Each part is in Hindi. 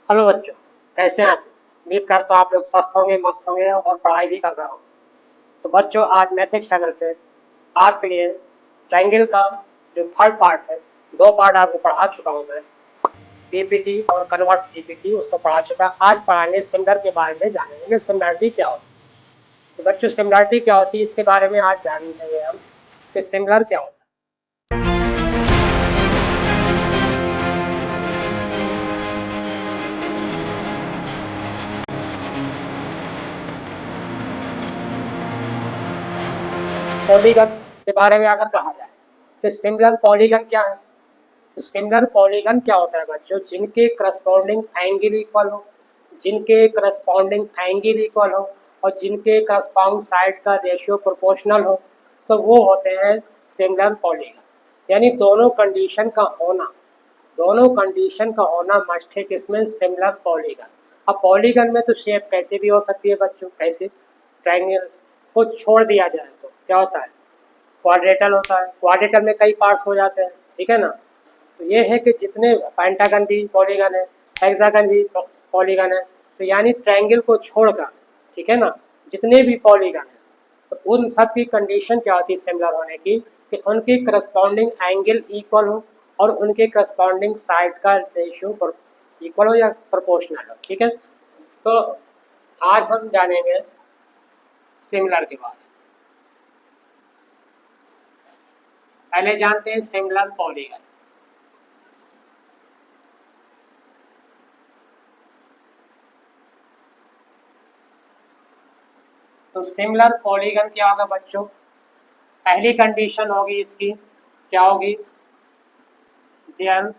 हेलो बच्चों, कैसे हैं आप? उम्मीद करता हूँ आप लोग स्वस्थ होंगे, मस्त होंगे और पढ़ाई भी कर रहे हो। तो बच्चों, आज मैथमेटिक्स चैनल पे आपके लिए ट्रायंगल का जो थर्ड पार्ट है, दो पार्ट आपको पढ़ा चुका हूँ मैं। पीपीटी और कन्वर्स पीपीटी उसको पढ़ा चुका। आज पढ़ाएंगे सिमिलर के बारे में, जानेंगे सिमिलरिटी क्या होती है। तो बच्चों, सिमिलरिटी क्या होती है इसके बारे में आज जानेंगे हम कि सिमिलर क्या होता है। पॉलीगन के बारे में अगर कहा जाए तो सिमिलर पॉलीगन क्या है? तो सिमिलर पॉलीगन क्या होता है बच्चों? जिनके करस्पॉन्डिंग एंगल इक्वल हो, जिनके करस्पॉन्डिंग एंगल इक्वल हो और जिनके करस्पॉन्डिंग साइड का रेशियो प्रोपोर्शनल हो, तो वो होते हैं सिमिलर पॉलीगन। यानी दोनों कंडीशन का होना मस्ट है किसमें? Similar polygon. अब पॉलीगन में तो शेप कैसे भी हो सकती है बच्चों, कैसे? ट्रायंगल को छोड़ दिया जाए तो क्या होता है? क्वाड्रेटल होता है। क्वाड्रेटल में कई पार्ट्स हो जाते हैं, ठीक है ना। तो ये है कि जितने पेंटागन भी पॉलीगन है, हेक्सागन भी पॉलीगन है। तो यानी ट्रायंगल को छोड़कर, ठीक है ना, जितने भी पॉलीगन है तो उन सब की कंडीशन क्या होती है सिमिलर होने की? कि उनकी करस्पॉन्डिंग एंगल इक्वल हो और उनके करस्पॉन्डिंग साइड का रेशियो इक्वल हो या प्रोपोर्शनल हो, ठीक है। तो आज हम जानेंगे सिमिलर के बारे में। पहले जानते हैं सिमिलर पॉलीगन। तो सिमिलर पॉलीगन क्या होगा बच्चों? पहली कंडीशन होगी इसकी, क्या होगी? There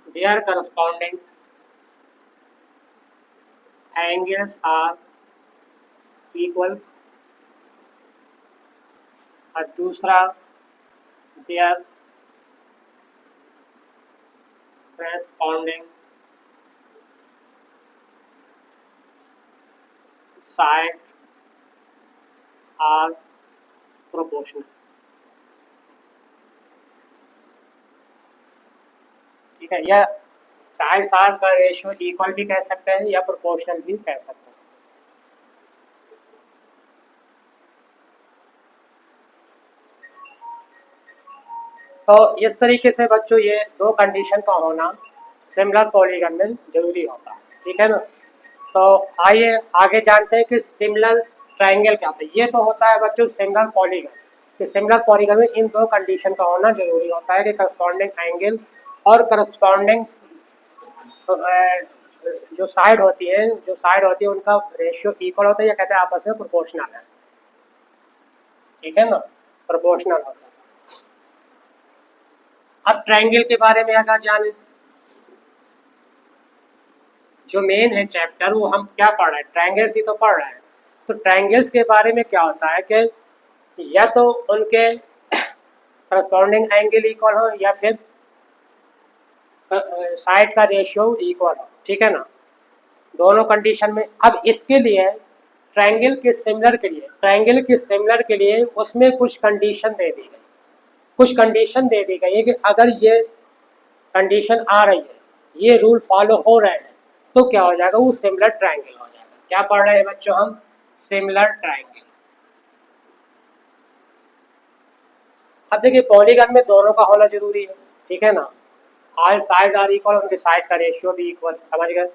there corresponding angles are equal. और दूसरा, there corresponding side are proportional. ठीक है, या साइड साइड का रेशियो इक्वल भी कह सकते हैं या प्रोपोर्शनल भी कह सकते हैं। तो इस तरीके से बच्चों ये दो कंडीशन का होना सिमिलर पॉलीगन में जरूरी होता है, ठीक है ना। तो आइए आगे जानते हैं कि सिमिलर ट्रायंगल क्या होता है। ये तो होता है बच्चों सिमिलर पॉलीगन। कि सिमिलर पॉलीगन में इन दो कंडीशन का होना जरूरी होता है कि करस्पॉन्डिंग एंगल और करस्पॉन्डिंग जो साइड होती है उनका रेशियो इक्वल होता है, या कहते हैं आपस में प्रोपोर्शनल है, ठीक है ना, प्रोपोर्शनल होता है। अब ट्रायंगल के बारे में अगर जाने, जो मेन है चैप्टर वो हम क्या पढ़ रहे हैं? ट्रायंगल्स ही तो पढ़ रहे हैं। तो ट्रायंगल्स के बारे में क्या होता है कि या तो उनके करस्पॉन्डिंग एंगल इक्वल हो या फिर साइड का रेशियो इक्वल हो, ठीक है ना, दोनों कंडीशन में। अब इसके लिए ट्रायंगल के सिमिलर के लिए उसमें कुछ कंडीशन दे दी गई। कुछ कंडीशन दे दी गई है कि अगर ये कंडीशन आ रही है, ये रूल फॉलो हो रहे हैं, तो क्या हो जाएगा? वो सिमिलर ट्रायंगल हो जाएगा। क्या पढ़ रहे हैं बच्चों हम? Similar triangle. अब देखिए पॉलीगन में दोनों का होना जरूरी है, ठीक है ना। ऑल साइड आर इक्वल, उनके साइड का रेशियो भी इक्वल, समझ गए।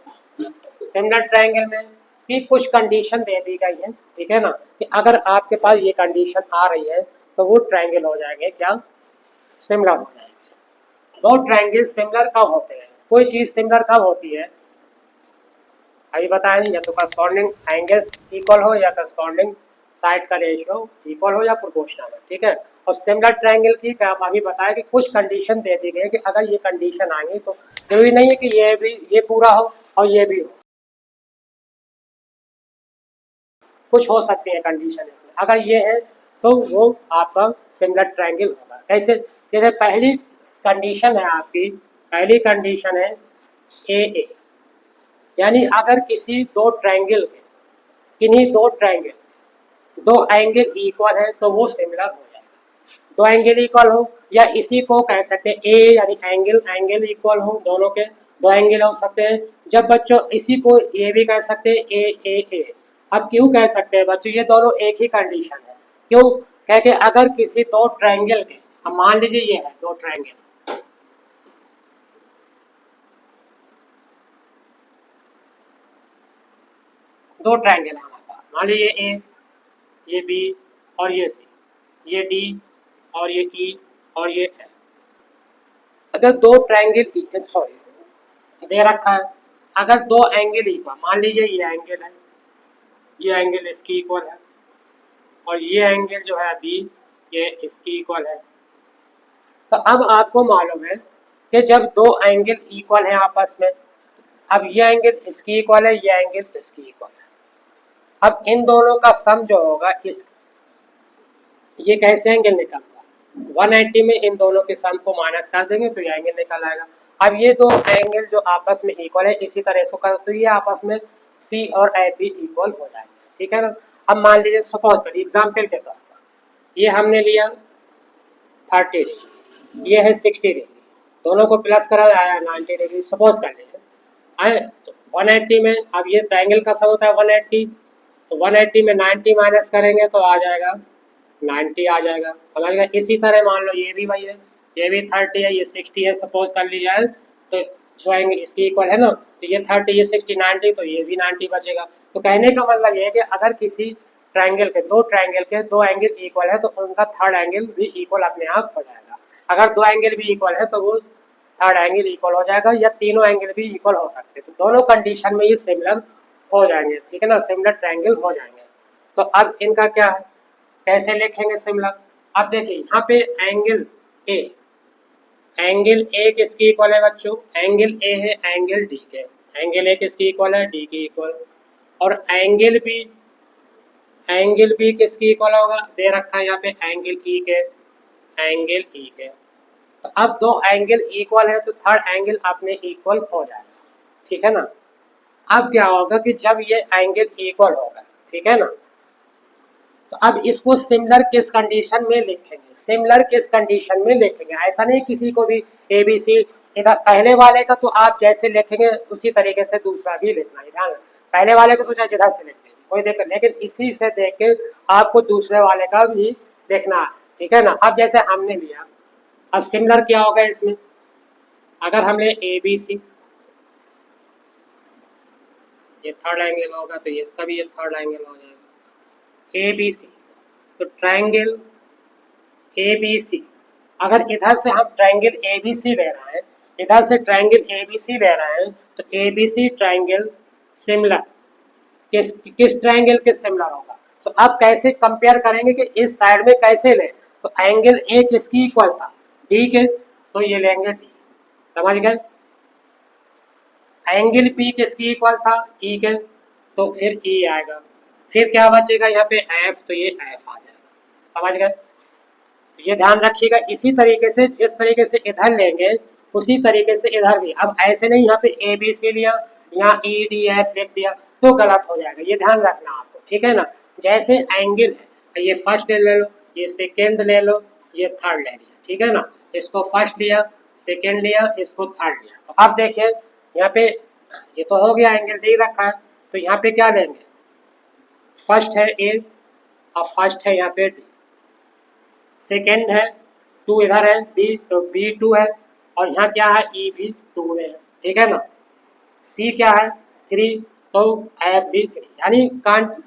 सिमिलर ट्रायंगल में भी कुछ कंडीशन दे दी गई है, ठीक है ना, कि अगर आपके पास ये कंडीशन आ रही है तो वो ट्रायंगल हो जाएंगे क्या? सिमिलर हो जाएंगे। दो ट्रायंगल सिमिलर कब होते हैं? कोई चीज सिमिलर कब होती है अभी बताएं? या तो करस्पॉन्डिंग एंगल्स इक्वल हो, या करस्पॉन्डिंग साइड का रेशियो इक्वल हो, या प्रोपोर्शनल हो, ठीक है। और सिमिलर ट्रायंगल की क्या अभी बताया कि कुछ कंडीशन दे दी गई है कि अगर ये कंडीशन आएंगी तो जरूरी नहीं है कि ये पूरा हो और ये भी हो, कुछ हो सकती है कंडीशन इसमें। अगर ये है तो वो आपका सिमिलर ट्रायंगल होगा। कैसे? जैसे पहली कंडीशन है आपकी, पहली कंडीशन है ए, यानी अगर किसी दो ट्रायंगल के, किन्हीं दो ट्रायंगल, दो एंगल इक्वल है तो वो सिमिलर हो जाएगा। दो एंगल इक्वल हो, या इसी को कह सकते हैं ए यानी एंगल एंगल इक्वल हो, दोनों के दो एंगल हो सकते हैं। जब बच्चों इसी को ए भी कह सकते हैं, ए। अब क्यों कह सकते हैं बच्चों, ये दोनों एक ही कंडीशन है। क्यों कह के, अगर किसी दो ट्रायंगल के, अब मान लीजिए ये है दो ट्रायंगल, दो ट्रायंगल है हमारे पास, मान लीजिए ए, ये बी और ये सी, ये डी और ये ई और ये एफ। अगर दो ट्रायंगल सॉरी दे रखा है, अगर दो एंगल इक्वल, मान लीजिए ये एंगल है, ये एंगल इसकी इक्वल है, और ये एंगल जो है बी, ये इसकी इक्वल है। तो अब आपको मालूम है कि जब दो एंगल इक्वल है आपस में, अब ये एंगल इसकी इक्वल है, ये एंगल इसकी इक्वल है, अब इन दोनों का सम जो होगा इस, ये कैसे एंगल निकलता है, 180 में इन दोनों के सम को माइनस कर देंगे तो ये एंगल निकल आएगा। अब ये दो एंगल जो आपस में इक्वल है, इसी तरह से कर तो ये आपस में सी और ए भी इक्वल हो जाएंगे, ठीक है ना। अब मान लीजिए सपोज करिए एग्जाम्पल के तौर पर, ये हमने लिया 30 डिग्री, ये है 60 डिग्री, दोनों को प्लस करा आया 90 डिग्री, सपोज कर लीजिए आए तो 180 में, अब ये ट्रायंगल का सम होता है 180, तो 180 में 90 माइनस करेंगे तो आ जाएगा 90 आ जाएगा, समझ गए। इसी तरह मान लो ये भी वही है, ये भी 30 है, ये 60 है, सपोज कर ली जाए तो जो आएंगे इसकी इक्वल है ना, तो ये 30, ये 60, 90, तो ये भी 90 बचेगा। तो कहने का मतलब ये है कि अगर किसी ट्रायंगल के दो एंगल इक्वल है तो उनका थर्ड एंगल भी इक्वल अपने आप हो जाएगा। अगर दो एंगल भी इक्वल है तो वो थर्ड एंगल इक्वल हो जाएगा, या तीनों एंगल भी इक्वल हो सकते हैं, तो दोनों कंडीशन में ये सिमिलर हो जाएंगे, ठीक है ना, सिमिलर ट्रायंगल हो जाएंगे। तो अब इनका क्या है, कैसे लिखेंगे सिमिलर। अब देखिए यहाँ पे एंगल ए किसकी इक्वल है बच्चों, एंगल ए है एंगल डी के, एंगल ए किसकी इक्वल है, डी की इक्वल, और एंगल बी किसकी इक्वल होगा, दे रखा है यहाँ पे एंगल ई के, एंगल ई के। तो अब दो एंगल इक्वल है तो थर्ड एंगल अपने इक्वल हो जाएगा, ठीक है ना। अब क्या होगा कि जब ये एंगल इक्वल होगा, ठीक है ना, तो अब इसको सिमिलर किस कंडीशन में लिखेंगे, सिमिलर किस कंडीशन में लिखेंगे, ऐसा नहीं किसी को भी ए बी सी, इधर पहले वाले का तो आप जैसे लिखेंगे उसी तरीके से दूसरा भी लिखना है, ध्यान, पहले वाले को तो चाहे इधर से लिख देंगे कोई दिक्कत, लेकिन इसी से देख के आपको दूसरे वाले का भी देखना है, ठीक है ना। अब जैसे हमने लिया, अब सिमिलर क्या होगा इसमें, अगर हमने ए बी सी, ये थर्ड एंगल होगा तो इसका भी ये थर्ड एंगल हो जाएगा, ए बी सी, तो ट्रायंगल ए बी सी, अगर इधर से हम ट्रायंगल ए बी सी ले रहे हैं, इधर से ट्रायंगल ए बी सी ले रहे हैं, तो A B C triangle similar किस ट्रायंगल के सिमिलर होगा। तो अब कैसे कंपेयर करेंगे कि इस साइड में कैसे लें, तो एंगल ए किसकी इक्वल था, डी के, तो ये लेंगे डी, समझ गए। एंगल पी किसकी इक्वल था, ई के, तो फिर ई आएगा, फिर क्या बचेगा यहाँ पे एफ, तो ये एफ आ जाएगा, समझ गए। तो ये ध्यान रखिएगा, इसी तरीके से जिस तरीके से इधर लेंगे उसी तरीके से इधर भी, अब ऐसे नहीं यहाँ पे ए बी सी लिया, यहाँ ई डी एफ लिख दिया तो गलत हो जाएगा, ये ध्यान रखना आपको, ठीक है ना। जैसे एंगल है, ये फर्स्ट ले लो, ये सेकेंड ले लो, ये थर्ड ले लिया, ठीक है ना, इसको फर्स्ट लिया, सेकेंड लिया, इसको थर्ड लिया। तो अब देखिए यहाँ पे ये तो हो गया, एंगल दे रखा है, तो यहाँ पे क्या लेंगे, फर्स्ट है ए और फर्स्ट है यहाँ पे डी, सेकेंड है टू, इधर है बी तो बी टू है, और यहाँ क्या है ई भी टू में है, ठीक है ना। सी क्या है थ्री, तो एफ भी थ्री, यानी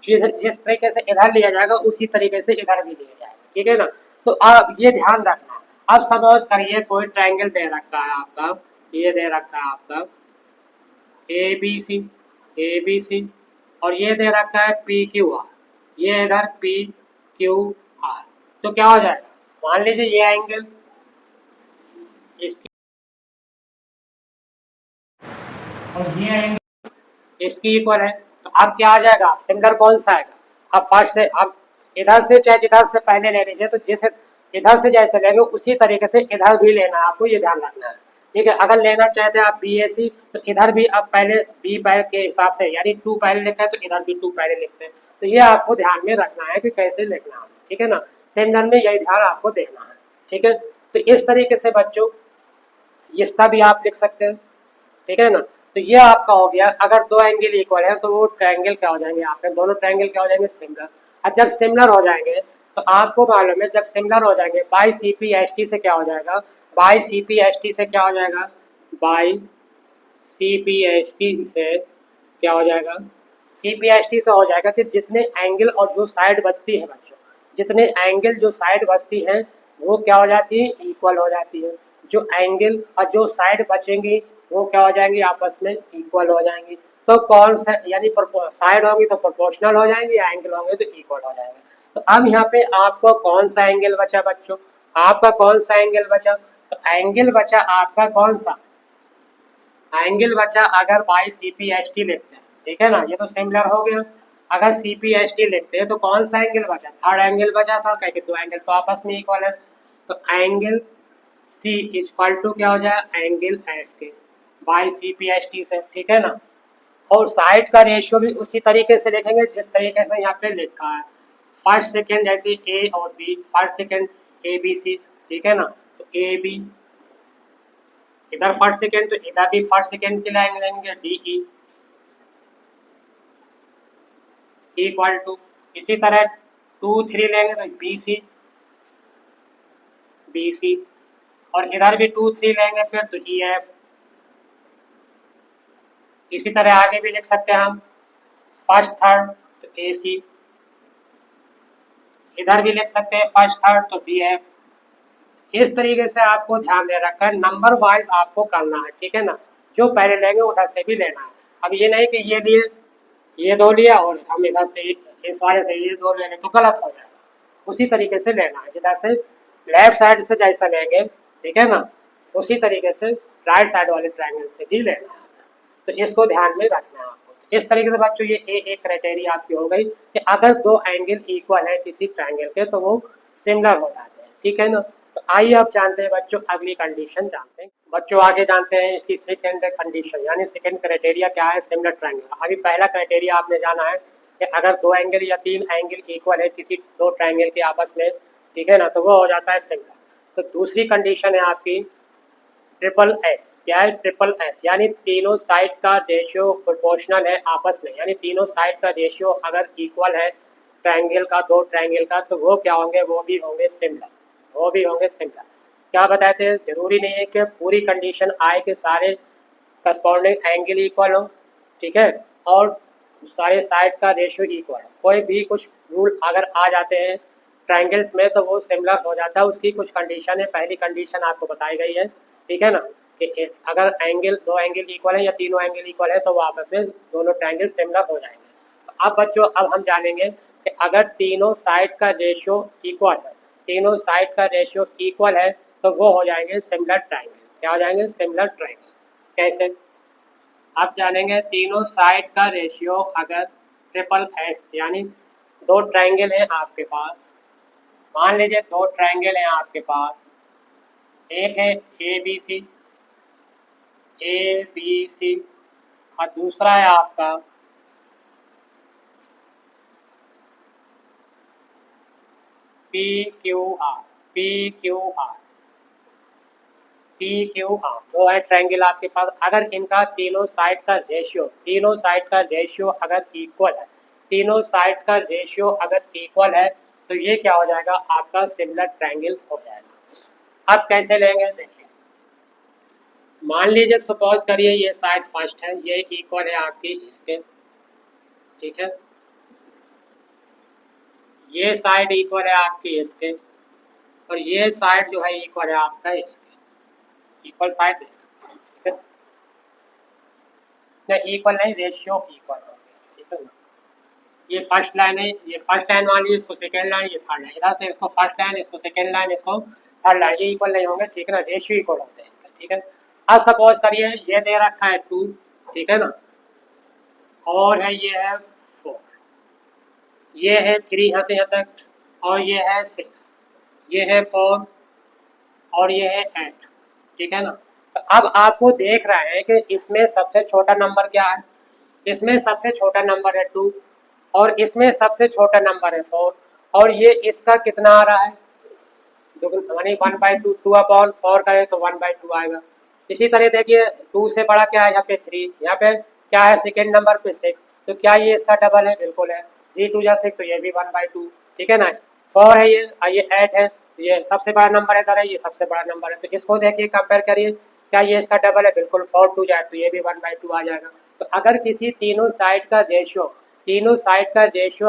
जिस तरीके से इधर लिया जाएगा उसी तरीके से इधर भी लिया जाएगा, ठीक है ना। तो अब ये ध्यान रखना। अब सपोज करिए कोई ट्रायंगल दे रखा है आपका, ये दे रखा है आपका ए बी सी, और ये दे रखा है पी क्यू आर, ये इधर पी क्यू आर, तो क्या हो जाएगा, मान लीजिए ये एंगल इसकी और ये एंगल इसकी इक्वल है, तो अब क्या आ जाएगा, सिमिलर कौन सा आएगा, अब फर्स्ट से, अब इधर से चाहे जिधर से पहले ले लीजिए, तो जैसे इधर से जैसे लेंगे उसी तरीके से इधर भी लेना है आपको, ये ध्यान रखना है, ठीक है। अगर लेना चाहते हैं आप बी ए सी, तो इधर भी अब पहले बी पहले के हिसाब से, यानी टू पहले लिखा है तो इधर भी टू पहले लिखते हैं, तो ये आपको ध्यान में रखना है कि कैसे लिखना है, ठीक है ना। सिमिलर में यही ध्यान आपको देना है, ठीक है। तो इस तरीके से बच्चों इसका भी आप लिख सकते हैं, ठीक है ना। तो ये आपका हो गया, अगर दो एंगल इक्वल है तो वो ट्रायंगल क्या हो जाएंगे आपके, दोनों ट्रायंगल क्या हो जाएंगे, सिमिलर। और जब सिमिलर हो जाएंगे तो आपको मालूम है जब सिमिलर हो जाएंगे by C P S T से क्या हो जाएगा, by C P S T से क्या हो जाएगा, by C P S T से क्या हो जाएगा, सी पी एस टी से हो जाएगा कि जितने एंगल और जो साइड बचती है बच्चों, जितने एंगल जो साइड बचती हैं वो क्या हो जाती है, इक्वल हो जाती है। जो एंगल और जो साइड बचेंगी वो क्या हो जाएंगी, आपस में इक्वल हो जाएंगी। तो कौन सा यानी साइड होंगी तो प्रोपोर्शनल हो जाएंगी, या एंगल होंगे तो इक्वल हो जाएंगे। तो अब यहाँ पे आपको कौन सा एंगल बचा बच्चों, आपका कौन सा एंगल बचा, तो एंगल बचा आपका कौन सा, एंगल बचा अगर by C P S T लिखते हैं, ठीक है ना, ये तो सिमिलर हो गया। अगर सी पी एस टी लिखते हैं तो कौन सा एंगल बचा, थर्ड एंगल बचा था, क्योंकि दो एंगल तो आपस में इक्वल है। तो एंगल सी इक्वल टू क्या हो जाए, एंगल एफ के by C P S T से, ठीक है ना। और साइड का रेशियो भी उसी तरीके से लिखेंगे जिस तरीके से यहाँ पे लिखा है, फर्स्ट सेकेंड जैसे ए और B, first second A B C, ठीक है ना। तो ए बी इधर फर्स्ट सेकेंड तो इधर भी फर्स्ट सेकेंड के लिए लेंगे डी ई इक्वल टू, इसी तरह 2 3 लेंगे तो बी सी, बी सी, और इधर भी 2 3 लेंगे फिर तो ई एफ। इसी तरह आगे भी लिख सकते हैं हम, फर्स्ट थर्ड तो ए सी, इधर भी लिख सकते हैं फर्स्ट थर्ड तो बी एफ। इस तरीके से आपको ध्यान दे रखा है, नंबर वाइज आपको करना है, ठीक है ना। जो पहले लेंगे उधर से भी लेना है। अब ये नहीं कि ये लिए, ये दो लिया और हम इधर से इस वाले से ये दो लेंगे तो गलत हो जाएगा। उसी तरीके से लेना है, जिधर से लेफ्ट साइड से जैसा लेंगे, ठीक है ना, उसी तरीके से राइट साइड वाले ट्रायंगल से भी लेना है। तो इसको ध्यान में रखना है आपको। इस तरीके से बच्चों ये एक क्राइटेरिया आपकी हो गई कि अगर दो एंगल इक्वल है किसी ट्रायंगल के तो वो सिमिलर हो जाते हैं, ठीक है ना। तो आइए अब जानते हैं बच्चों अगली कंडीशन जानते हैं बच्चों, आगे जानते हैं इसकी सेकंड कंडीशन यानी सेकंड क्राइटेरिया क्या है, सिमिलर ट्रायंगल। अभी पहला क्राइटेरिया आपने जाना है कि अगर दो एंगल या तीन एंगल इक्वल है किसी दो ट्रायंगल के आपस में, ठीक है ना, तो वो हो जाता है सिमिलर। तो दूसरी कंडीशन है आपकी ट्रिपल एस, क्या है, ट्रिपल एस यानी तीनों साइड का रेशियो प्रोपोर्शनल है आपस में, यानी तीनों साइड का रेशियो अगर इक्वल है ट्रायंगल का, दो ट्रायंगल का, तो वो क्या होंगे, वो भी होंगे सिमिलर, वो भी होंगे सिमिलर। क्या बताए थे, जरूरी नहीं है कि पूरी कंडीशन आए कि सारे करस्पॉन्डिंग एंगल इक्वल हो, ठीक है, और सारे साइड का रेशियो इक्वल हो। कोई भी कुछ रूल अगर आ जाते हैं ट्रायंगल्स में तो वो सिमिलर हो जाता है, उसकी कुछ कंडीशन है। पहली कंडीशन आपको बताई गई है, ठीक है ना, कि अगर एंगल दो एंगल इक्वल है या तीनों एंगल इक्वल है तो वो आपस में दोनों ट्रायंगल सिमिलर हो जाएंगे। अब बच्चों अब हम जानेंगे कि अगर तीनों साइड का रेशियो इक्वल है, तीनों साइड का रेशियो इक्वल है तो वो हो जाएंगे सिमिलर ट्रायंगल। क्या हो जाएंगे, सिमिलर ट्रायंगल। कैसे, अब जानेंगे तीनों साइड का रेशियो अगर ट्रिपल एस यानी दो ट्रायंगल हैं आपके पास, मान लीजिए दो ट्रायंगल हैं आपके पास, एक है A B C, A B सी, और दूसरा है आपका P Q are, P Q are, P Q are, दो है ट्रायंगल आपके पास। अगर इनका तीनों साइड का रेशियो, तीनों साइड का रेशियो अगर इक्वल है, तीनों साइड का रेशियो अगर इक्वल है तो ये क्या हो जाएगा, आपका सिमिलर ट्रायंगल हो जाएगा। अब कैसे लेंगे देखिए, मान लीजिए सपोज करिए ये साइड फर्स्ट है, ये इक्वल है आपकी इसके, ठीक है, ये साइड इक्वल है आपकी इसके, और ये साइड जो है इक्वल है आपका इसके, इक्वल साइड, ठीक है, नहीं इक्वल नहीं, रेशियो इक्वल हो गया, ठीक है ना। ये फर्स्ट लाइन है, ये फर्स्ट लाइन वाली, इसको सेकेंड लाइन, ये थर्ड लाइन, इधर से इसको फर्स्ट लाइन, इसको सेकेंड लाइन, इसको थर्ड लाइन, ये इक्वल नहीं होंगे, ठीक है ना, रेशियो इक्वल होते हैं, ठीक है। अब सपोज करिए ये दे रखा है 2, ठीक है ना, और है ये है 4, ये है 3 यहाँ से यहाँ तक, और ये है 6, ये है 4, और ये है 8, ठीक है ना। तो अब आपको देख रहे हैं कि इसमें सबसे छोटा नंबर क्या है, इसमें सबसे छोटा नंबर है 2, और इसमें सबसे छोटा नंबर है 4, और ये इसका कितना आ रहा है, यानी 1/2, 2/4 करें तो 1/2 आएगा। इसी तरह देखिए 2 से बड़ा क्या है यहाँ पे 3, यहाँ पे क्या है सेकेंड नंबर पे 6, तो क्या ये इसका डबल है, बिल्कुल है। 3 2 जा 6 तो ये भी 1/2, ठीक है ना। 4 है ये 8 है, ये सबसे बड़ा नंबर इधर है, ये सबसे बड़ा नंबर है, तो इसको देखिए कंपेयर करिए, क्या ये इसका डबल है, बिल्कुल। 4 2 जाए तो ये भी 1/2 आ जाएगा। तो अगर किसी तीनों साइड का रेशियो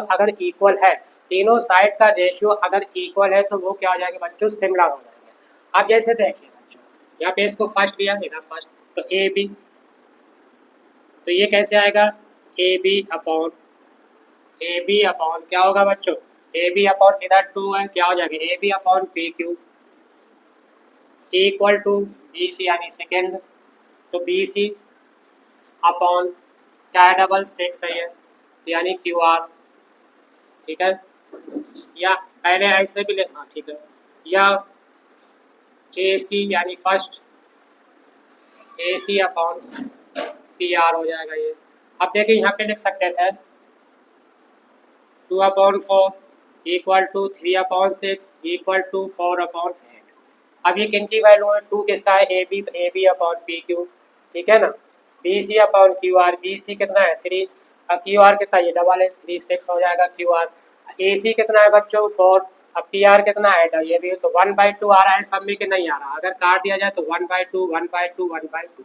अगर इक्वल है, तीनों साइड का रेशियो अगर इक्वल है तो वो क्या हो जाएगा बच्चों, सिमिलर हो जाएंगे। अब जैसे देखिए बच्चों, यहाँ पे इसको फर्स्ट लिया, इधर फर्स्ट, तो ए बी, तो ये कैसे आएगा, ए बी अपॉन क्या होगा बच्चों, ए बी अपॉन इधर 2 है, क्या हो जाएगा A B upon P Q equal to B C यानी सेकेंड, तो बी सी अपॉन क्या है, डबल 6 है ये, यानी क्यू आर, ठीक है। या पहले ऐसे भी ले, हाँ ठीक है, या ए सी यानी first, A C upon P are हो जाएगा ये। अब देखिए यहाँ पे लिख सकते थे 2/4 इक्वल टू 3/6 इक्वल टू 4/8। अब ये किन की वैल्यू है, 2 किसका है, ए बी, तो A B upon P Q, ठीक है ना। B C upon Q R, B C कितना है 3, अब क्यू आर कितना, ये डबल है 3 6 हो जाएगा क्यू आर। ए सी कितना है बच्चों 4, अब पी आर कितना है, ये भी तो 1/2 आ रहा है, सब में के नहीं आ रहा, अगर काट दिया जाए तो 1/2 1/2 1/2,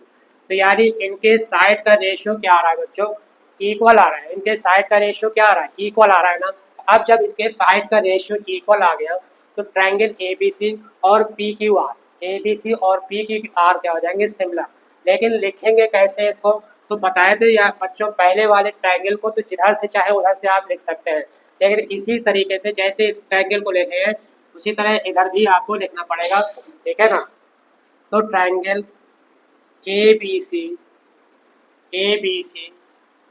तो यानी इनके साइड का रेशियो क्या आ रहा है बच्चों, इक्वल आ रहा है। इनके साइड का रेशियो क्या आ रहा है, इक्वल आ रहा है ना। अब जब इनके साइड का रेशियो इक्वल आ गया तो ट्रायंगल एबीसी और पी क्यू आर, एबीसी और पी क्यू आर क्या हो जाएंगे, सिमिलर। लेकिन लिखेंगे कैसे इसको, तो बताए थे या बच्चों, पहले वाले ट्रायंगल को तो जिधर से चाहे उधर से आप लिख सकते हैं, लेकिन इसी तरीके से जैसे इस ट्रायंगल को लिखे हैं उसी तरह इधर भी आपको लिखना पड़ेगा, ठीक है ना। तो triangle A B C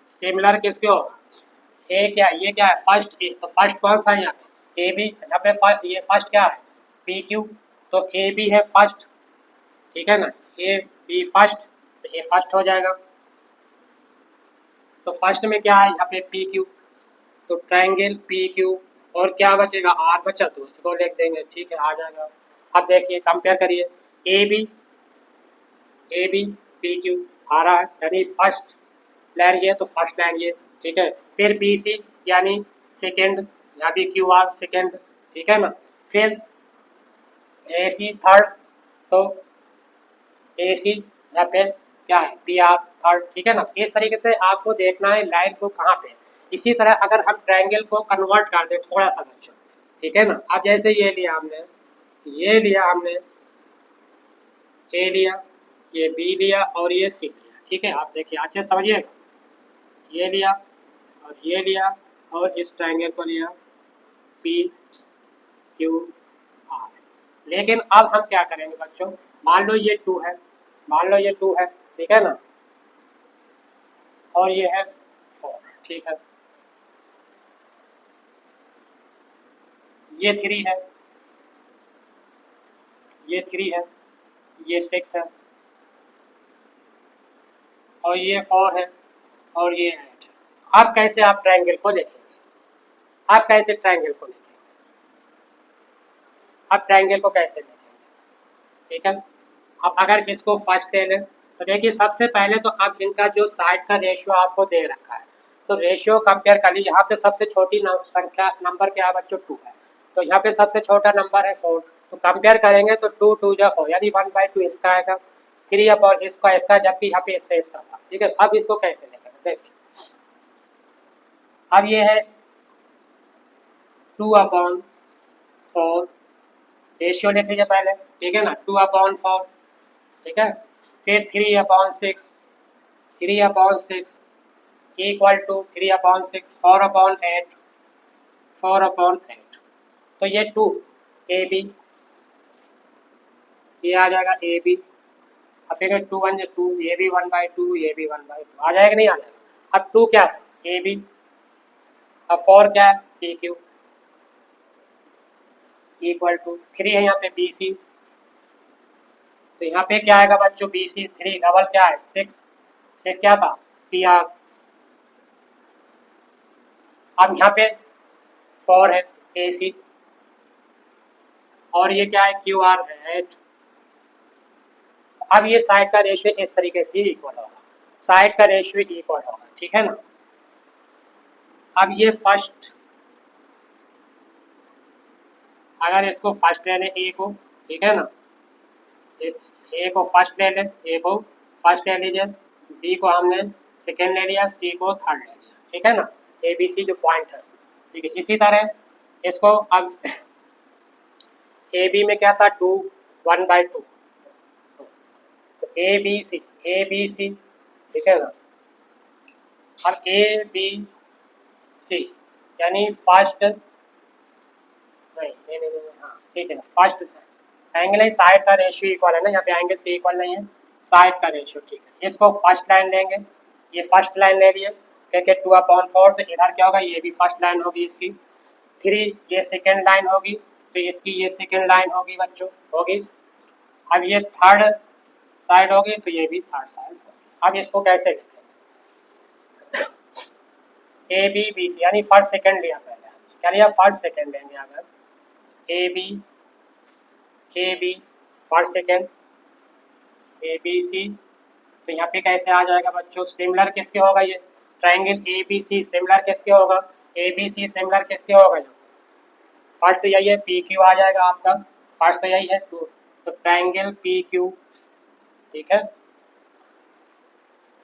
similar किसके होगा, ए क्या, ये क्या है फर्स्ट, ए तो फर्स्ट कौन सा है यहाँ पे, ए बी, यहाँ पे ये फर्स्ट क्या है पी क्यू, तो ए बी है फर्स्ट, ठीक है ना, ए बी फर्स्ट, तो ए फर्स्ट हो जाएगा। तो फर्स्ट में क्या है यहाँ पे पी क्यू, तो ट्रायंगल पी क्यू, और क्या बचेगा आर बचा, तो उसको लिख देंगे, ठीक है आ जाएगा। अब देखिए कंपेयर करिए, ए बी पी क्यू आ रहा है, यानी फर्स्ट लाइन ये तो फर्स्ट लाइन ये, ठीक है। फिर बी सी यानी सेकेंड, यहाँ भी क्यू आर सेकेंड, ठीक है ना। फिर ए सी थर्ड, तो ए सी यहाँ पे क्या है पी आर थर्ड, ठीक है ना। इस तरीके से आपको देखना है लाइन को कहाँ पे। इसी तरह अगर हम ट्रायंगल को कन्वर्ट कर दें थोड़ा सा बच्चों, ठीक है ना। अब जैसे ये लिया हमने, ए लिया, ये बी लिया और ये सी लिया, ठीक है। आप देखिए अच्छे समझिएगा, ये लिया और ये लिया और इस ट्रायंगल को लिया पी क्यू आर। लेकिन अब हम क्या करेंगे बच्चों, मान लो ये 2 है, ठीक है ना, और ये है 4, ठीक है, ये 3 है, ये 6 है, और ये 4 है, और ये 8 है। अब कैसे आप ट्रायंगल को देखेंगे, अब ट्रायंगल को कैसे देखेंगे, ठीक है। अब अगर इसको फर्स्ट ले लें तो देखिए सबसे पहले तो अब इनका जो साइड का रेशियो आपको दे रखा है, तो रेशियो कंपेयर कर लीजिए। यहाँ पे सबसे छोटी संख्या नंबर क्या है बच्चों 2 है, तो यहाँ पे सबसे छोटा नंबर है 4, तो कंपेयर करेंगे तो 2 2 जा 4 यानी 1/2 इसका आएगा, 3/, इसका जबकि यहाँ पे इससे इसका था, ठीक है। अब इसको कैसे लिखेंगे देखिए, अब ये है 2/4 रेशियो लिख लीजिए पहले, ठीक है ना, 2/4, ठीक है। फिर 3/6 इक्वल टू 3/6 4/8, तो ये 2 ए बी, ये आ जाएगा ए बी, अब फिर 2 1 2, ये भी 1/2, ये भी 1/2 आ जाएगा, नहीं आ जाएगा। अब 2 क्या था ए बी, अब 4 क्या है पी क्यू इक्वल टू 3 है यहाँ पे बी सी, तो यहाँ पे क्या आएगा बच्चों बी सी 3 डबल क्या है 6 क्या था पी आर। अब यहाँ पे 4 है, ए सी, और ये क्या है क्यू आर है 8। अब ये साइड का रेशियो इस तरीके से इक्वल होगा, साइड का रेशियो इक्वल होगा, ठीक है ना। अब ये फर्स्ट, अगर इसको फर्स्ट ले लें ए को, ठीक है ना, ए को फर्स्ट ले लें, ए को फर्स्ट ले लीजिए, बी को हमने सेकेंड ले लिया, सी को थर्ड ले लिया, ठीक है ना, ए बी सी जो पॉइंट है, ठीक है। इसी तरह इसको अब ए बी में क्या था 2 1/2, तो ए बी सी, ठीक है ना। अब ए बी सी यानी फर्स्ट, नहीं, हाँ ठीक है, फर्स्ट एंगल है, साइड का रेशियो इक्वल है ना, यहाँ पे एंगल पे इक्वल नहीं है, साइड का रेशियो, ठीक है। इसको फर्स्ट लाइन लेंगे, ये फर्स्ट लाइन ले लिए, क्या 2/4, तो इधर क्या होगा, ये भी फर्स्ट लाइन होगी इसकी, 3 ये सेकेंड लाइन होगी, तो इसकी ये सेकेंड लाइन होगी बच्चों, होगी। अब ये थर्ड साइड होगी, तो ये भी थर्ड साइड होगी। अब इसको कैसे लिखेंगे, ए बी बी सी यानी फर्स्ट सेकेंड लिया, पहले क्या लिया, फर्स्ट सेकेंड लेंगे। अगर A B first second, A B C, तो यहाँ पे कैसे आ जाएगा बच्चों, सिमिलर किसके होगा, ये triangle A B C similar किसके होगा, ए बी सी सिमिलर किसके होगा, फर्स्ट तो यही है, पी क्यू आ जाएगा आपका, फर्स्ट तो यही है 2, तो ट्राइंगल पी क्यू, ठीक है।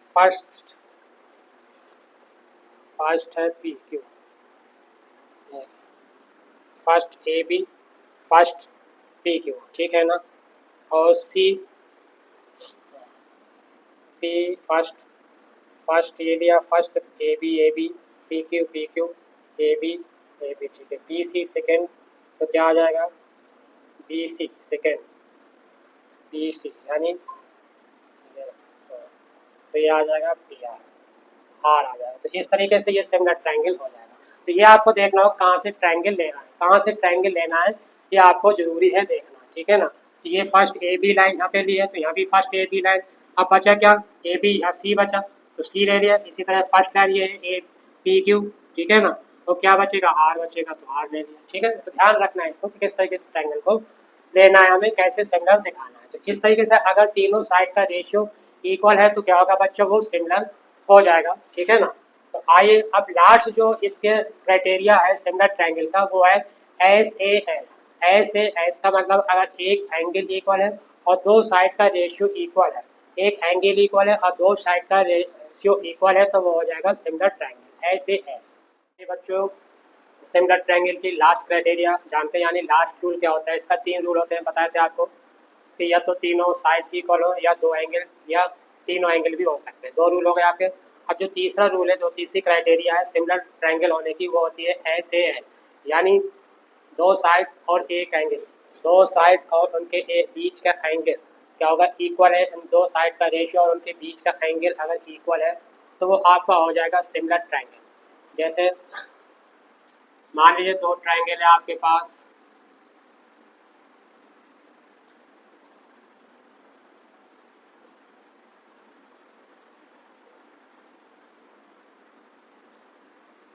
फर्स्ट है P Q, first A B, first P Q, ठीक है ना, और सी पी फर्स्ट ये लिया, first A B P Q A B, ठीक है। बी सी सेकेंड, तो क्या आ जाएगा, B C second, B C यानी तो ये आ जाएगा पी आर आ जाएगा। तो इस तरीके से ये सिमिलर ट्रायंगल हो जाएगा। तो ये आपको देखना हो कहाँ से ट्रायंगल लेना है, कहाँ से ट्रायंगल लेना है, ये आपको जरूरी है देखना, ठीक है ना। तो ये फर्स्ट ए बी लाइन यहाँ पे ली है, तो यहाँ भी फर्स्ट ए बी लाइन, अब बचा क्या, ए बी, यहाँ सी बचा, तो सी ले लिया। इसी तरह फर्स्ट लाइन ये है ए पी क्यू, ठीक है ना, तो क्या बचेगा, आर बचेगा, तो आर ले लिया, ठीक है। तो ध्यान रखना है इसको कि किस तरीके से ट्रायंगल को लेना है, हमें कैसे सिमिलर दिखाना है। तो इस तरीके से अगर तीनों साइड का रेशियो इक्वल है तो क्या होगा बच्चों, वो सिमिलर हो जाएगा, ठीक है ना। तो आइए अब लास्ट जो इसके क्राइटेरिया है सिमिलर ट्रायंगल का, वो है S A S. S A S का मतलब अगर एक एंगल इक्वल है और दो साइड का रेशियो इक्वल है, एक एंगल इक्वल है और दो साइड का रेशियो इक्वल है, तो वो हो जाएगा similar triangle, S A S. ये बच्चों सिमिलर ट्रायंगल की लास्ट क्राइटेरिया जानते हैं, यानी लास्ट रूल क्या होता है। इसका 3 रूल होते हैं, बताए थे आपको कि या तो तीनों साइड्स इक्वल हो, या दो एंगल, या तीनों एंगल भी हो सकते हैं। 2 रूल हो गए आपके। अब जो तीसरा रूल है, जो तीसरी क्राइटेरिया है सिमिलर ट्रायंगल होने की, वो होती है एस ए एस, यानी दो साइड और एक एंगल, दो साइड और उनके बीच का एंगल क्या होगा, इक्वल है। दो साइड का रेशियो और उनके बीच का एंगल अगर इक्वल है तो वो आपका हो जाएगा सिमिलर ट्रायंगल। जैसे मान लीजिए 2 ट्रायंगल है आपके पास,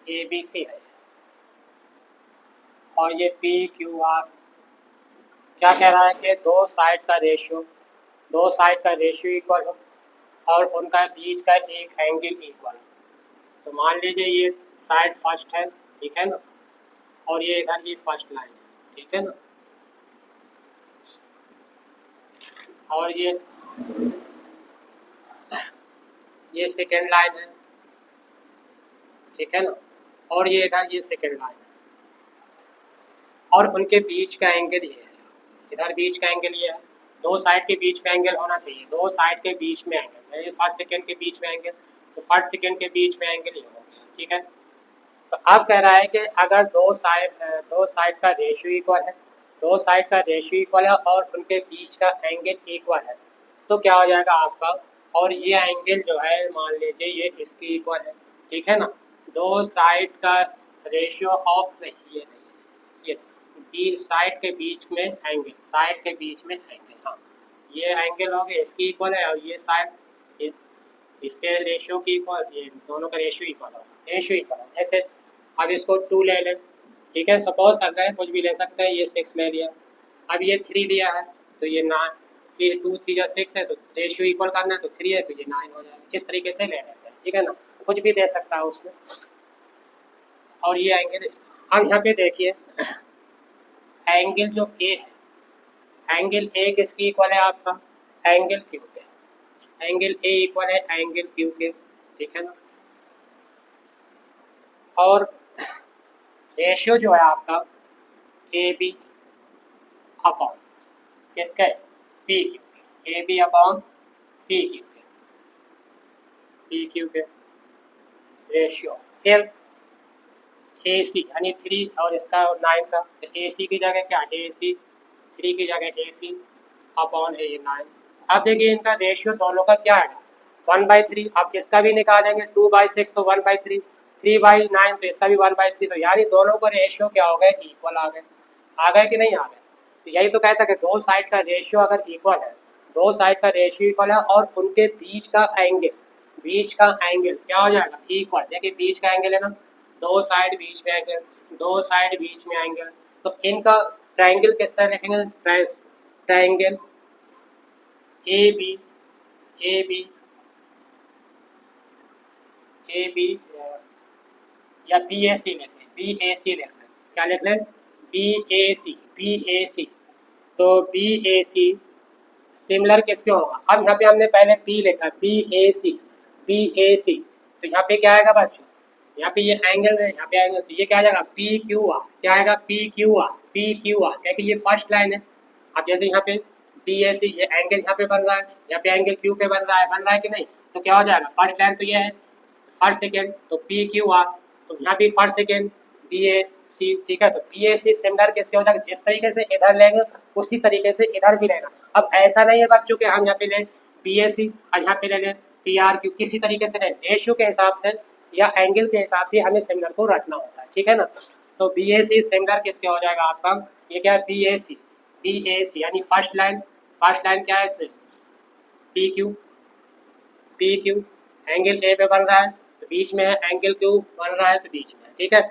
ए बी सी है और ये पी क्यू आर, क्या कह रहा है कि दो साइड का रेशियो इक्वल हो और उनका बीच का एक एंगल इक्वल। तो मान लीजिए ये साइड फर्स्ट है, ठीक है ना, और ये इधर ये फर्स्ट लाइन है, ठीक है ना, और ये सेकेंड लाइन है, ठीक है ना, और ये इधर ये सेकेंड लाइन है, और उनके बीच का एंगल ये है, इधर बीच का एंगल ये है। दो साइड के बीच में एंगल होना चाहिए, दो साइड के बीच में एंगल, यानी फर्स्ट सेकेंड के बीच में एंगल, तो फर्स्ट सेकेंड के बीच में एंगल ये हो गया, ठीक है। तो अब कह रहा है कि अगर दो साइड का रेशियो इक्वल है, दो साइड का रेशियो इक्वल है और उनके बीच का एंगल इक्वल है, तो क्या हो जाएगा आपका, और ये एंगल जो है मान लीजिए ये इसकी इक्वल है, ठीक है ना। दो साइड का रेशियो ऑफ नहीं, ये बी साइड के बीच में एंगल, साइड के बीच में एंगल, हाँ ये एंगल हो गया इसकी इक्वल है, और ये साइड इसके रेशियो की इक्वल, ये दोनों का रेशियो इक्वल होगा, रेशियो इक्वल है। जैसे अब इसको 2 ले लें, ठीक है, सपोज कर रहे हैं कुछ भी ले सकते हैं, ये 6 ले लिया, अब ये 3 लिया है तो ये 9, ये 2 3 या 6 है तो रेशियो इक्वल करना है तो 3 है तो ये 9 हो जाएगा। इस तरीके से ले लेते हैं, ठीक है ना, कुछ भी दे सकता है उसमें। और ये एंगल, अब यहाँ पे देखिए एंगल जो ए है, एंगल ए किसकी इक्वल है आपका, एंगल क्यू के, एंगल ए इक्वल है एंगल क्यू के, ठीक है ना। और रेशियो जो है आपका ए बी अपॉन किसका, पी क्यू के, A B upon P Q के, पी क्यू के रेशियो। फिर ए सी यानी 3 और इसका 9 का, तो ए सी की जगह क्या, ए सी 3 की जगह ए सी अपॉन ए 9। अब देखिए इनका रेशियो दोनों का क्या है, 1/3। अब इसका भी निकालेंगे 2/6 तो 1/3, 3/9 तो इसका भी 1/3, तो यानी दोनों का रेशियो क्या हो गए, इक्वल आ गए। आ गए कि नहीं आ गए, तो यही तो कहता है कि दो साइड का रेशियो अगर इक्वल है, दो साइड का रेशियो इक्वल है और उनके बीच का एंगल, बीच का एंगल क्या हो जाएगा, इक्वल। देखिए बीच का एंगल है ना, दो साइड बीच में एंगल, दो साइड बीच में एंगल, तो इनका ट्रायंगल किस तरह लिखेंगे, triangle A B, A B, A B या बी ए सी लिख लें, बी ए सी लिख लें, क्या लिख लें, B A C, B A सी। तो बी ए सी सिमिलर किसके होगा, अब यहाँ पे हमने पहले पी लिखा, B A C, B A सी, तो यहाँ पे क्या आएगा बच्चों, यहाँ पे ये एंगल है, यहाँ पे एंगल, तो ये क्या आ जाएगा, पी क्यू आर, क्या आएगा, P Q are, P Q are, क्या कि ये फर्स्ट लाइन है। अब जैसे यहाँ पे बी ए सी, ये एंगल यहाँ पे बन रहा है, यहाँ पे एंगल क्यू पे बन रहा है कि नहीं, तो क्या हो जाएगा, फर्स्ट लाइन तो ये है, फर्स्ट सेकेंड तो पी क्यू आर, तो यहाँ भी फर्स्ट सेकेंड बी ए सी, ठीक है। तो बी ए सी सिमिलर किसके हो जाएगा, जिस तरीके से इधर लेंगे उसी तरीके से इधर भी लेना। अब ऐसा नहीं है बच्चों के हम यहाँ पे ले बी ए सी और यहाँ पे ले लें पी आर क्यू, किसी तरीके से लें, रेशियो के हिसाब से या एंगल के हिसाब से हमें सिमिलर को रखना होता है, ठीक है ना। तो बी ए सी सिमिलर किसके हो जाएगा आपका, ये क्या है, B A C, B A सी यानी फर्स्ट लाइन क्या है इसमें, P Q, P Q angle A पे बन रहा है तो बीच में है, एंगल क्यू बन रहा है तो बीच में है, ठीक है।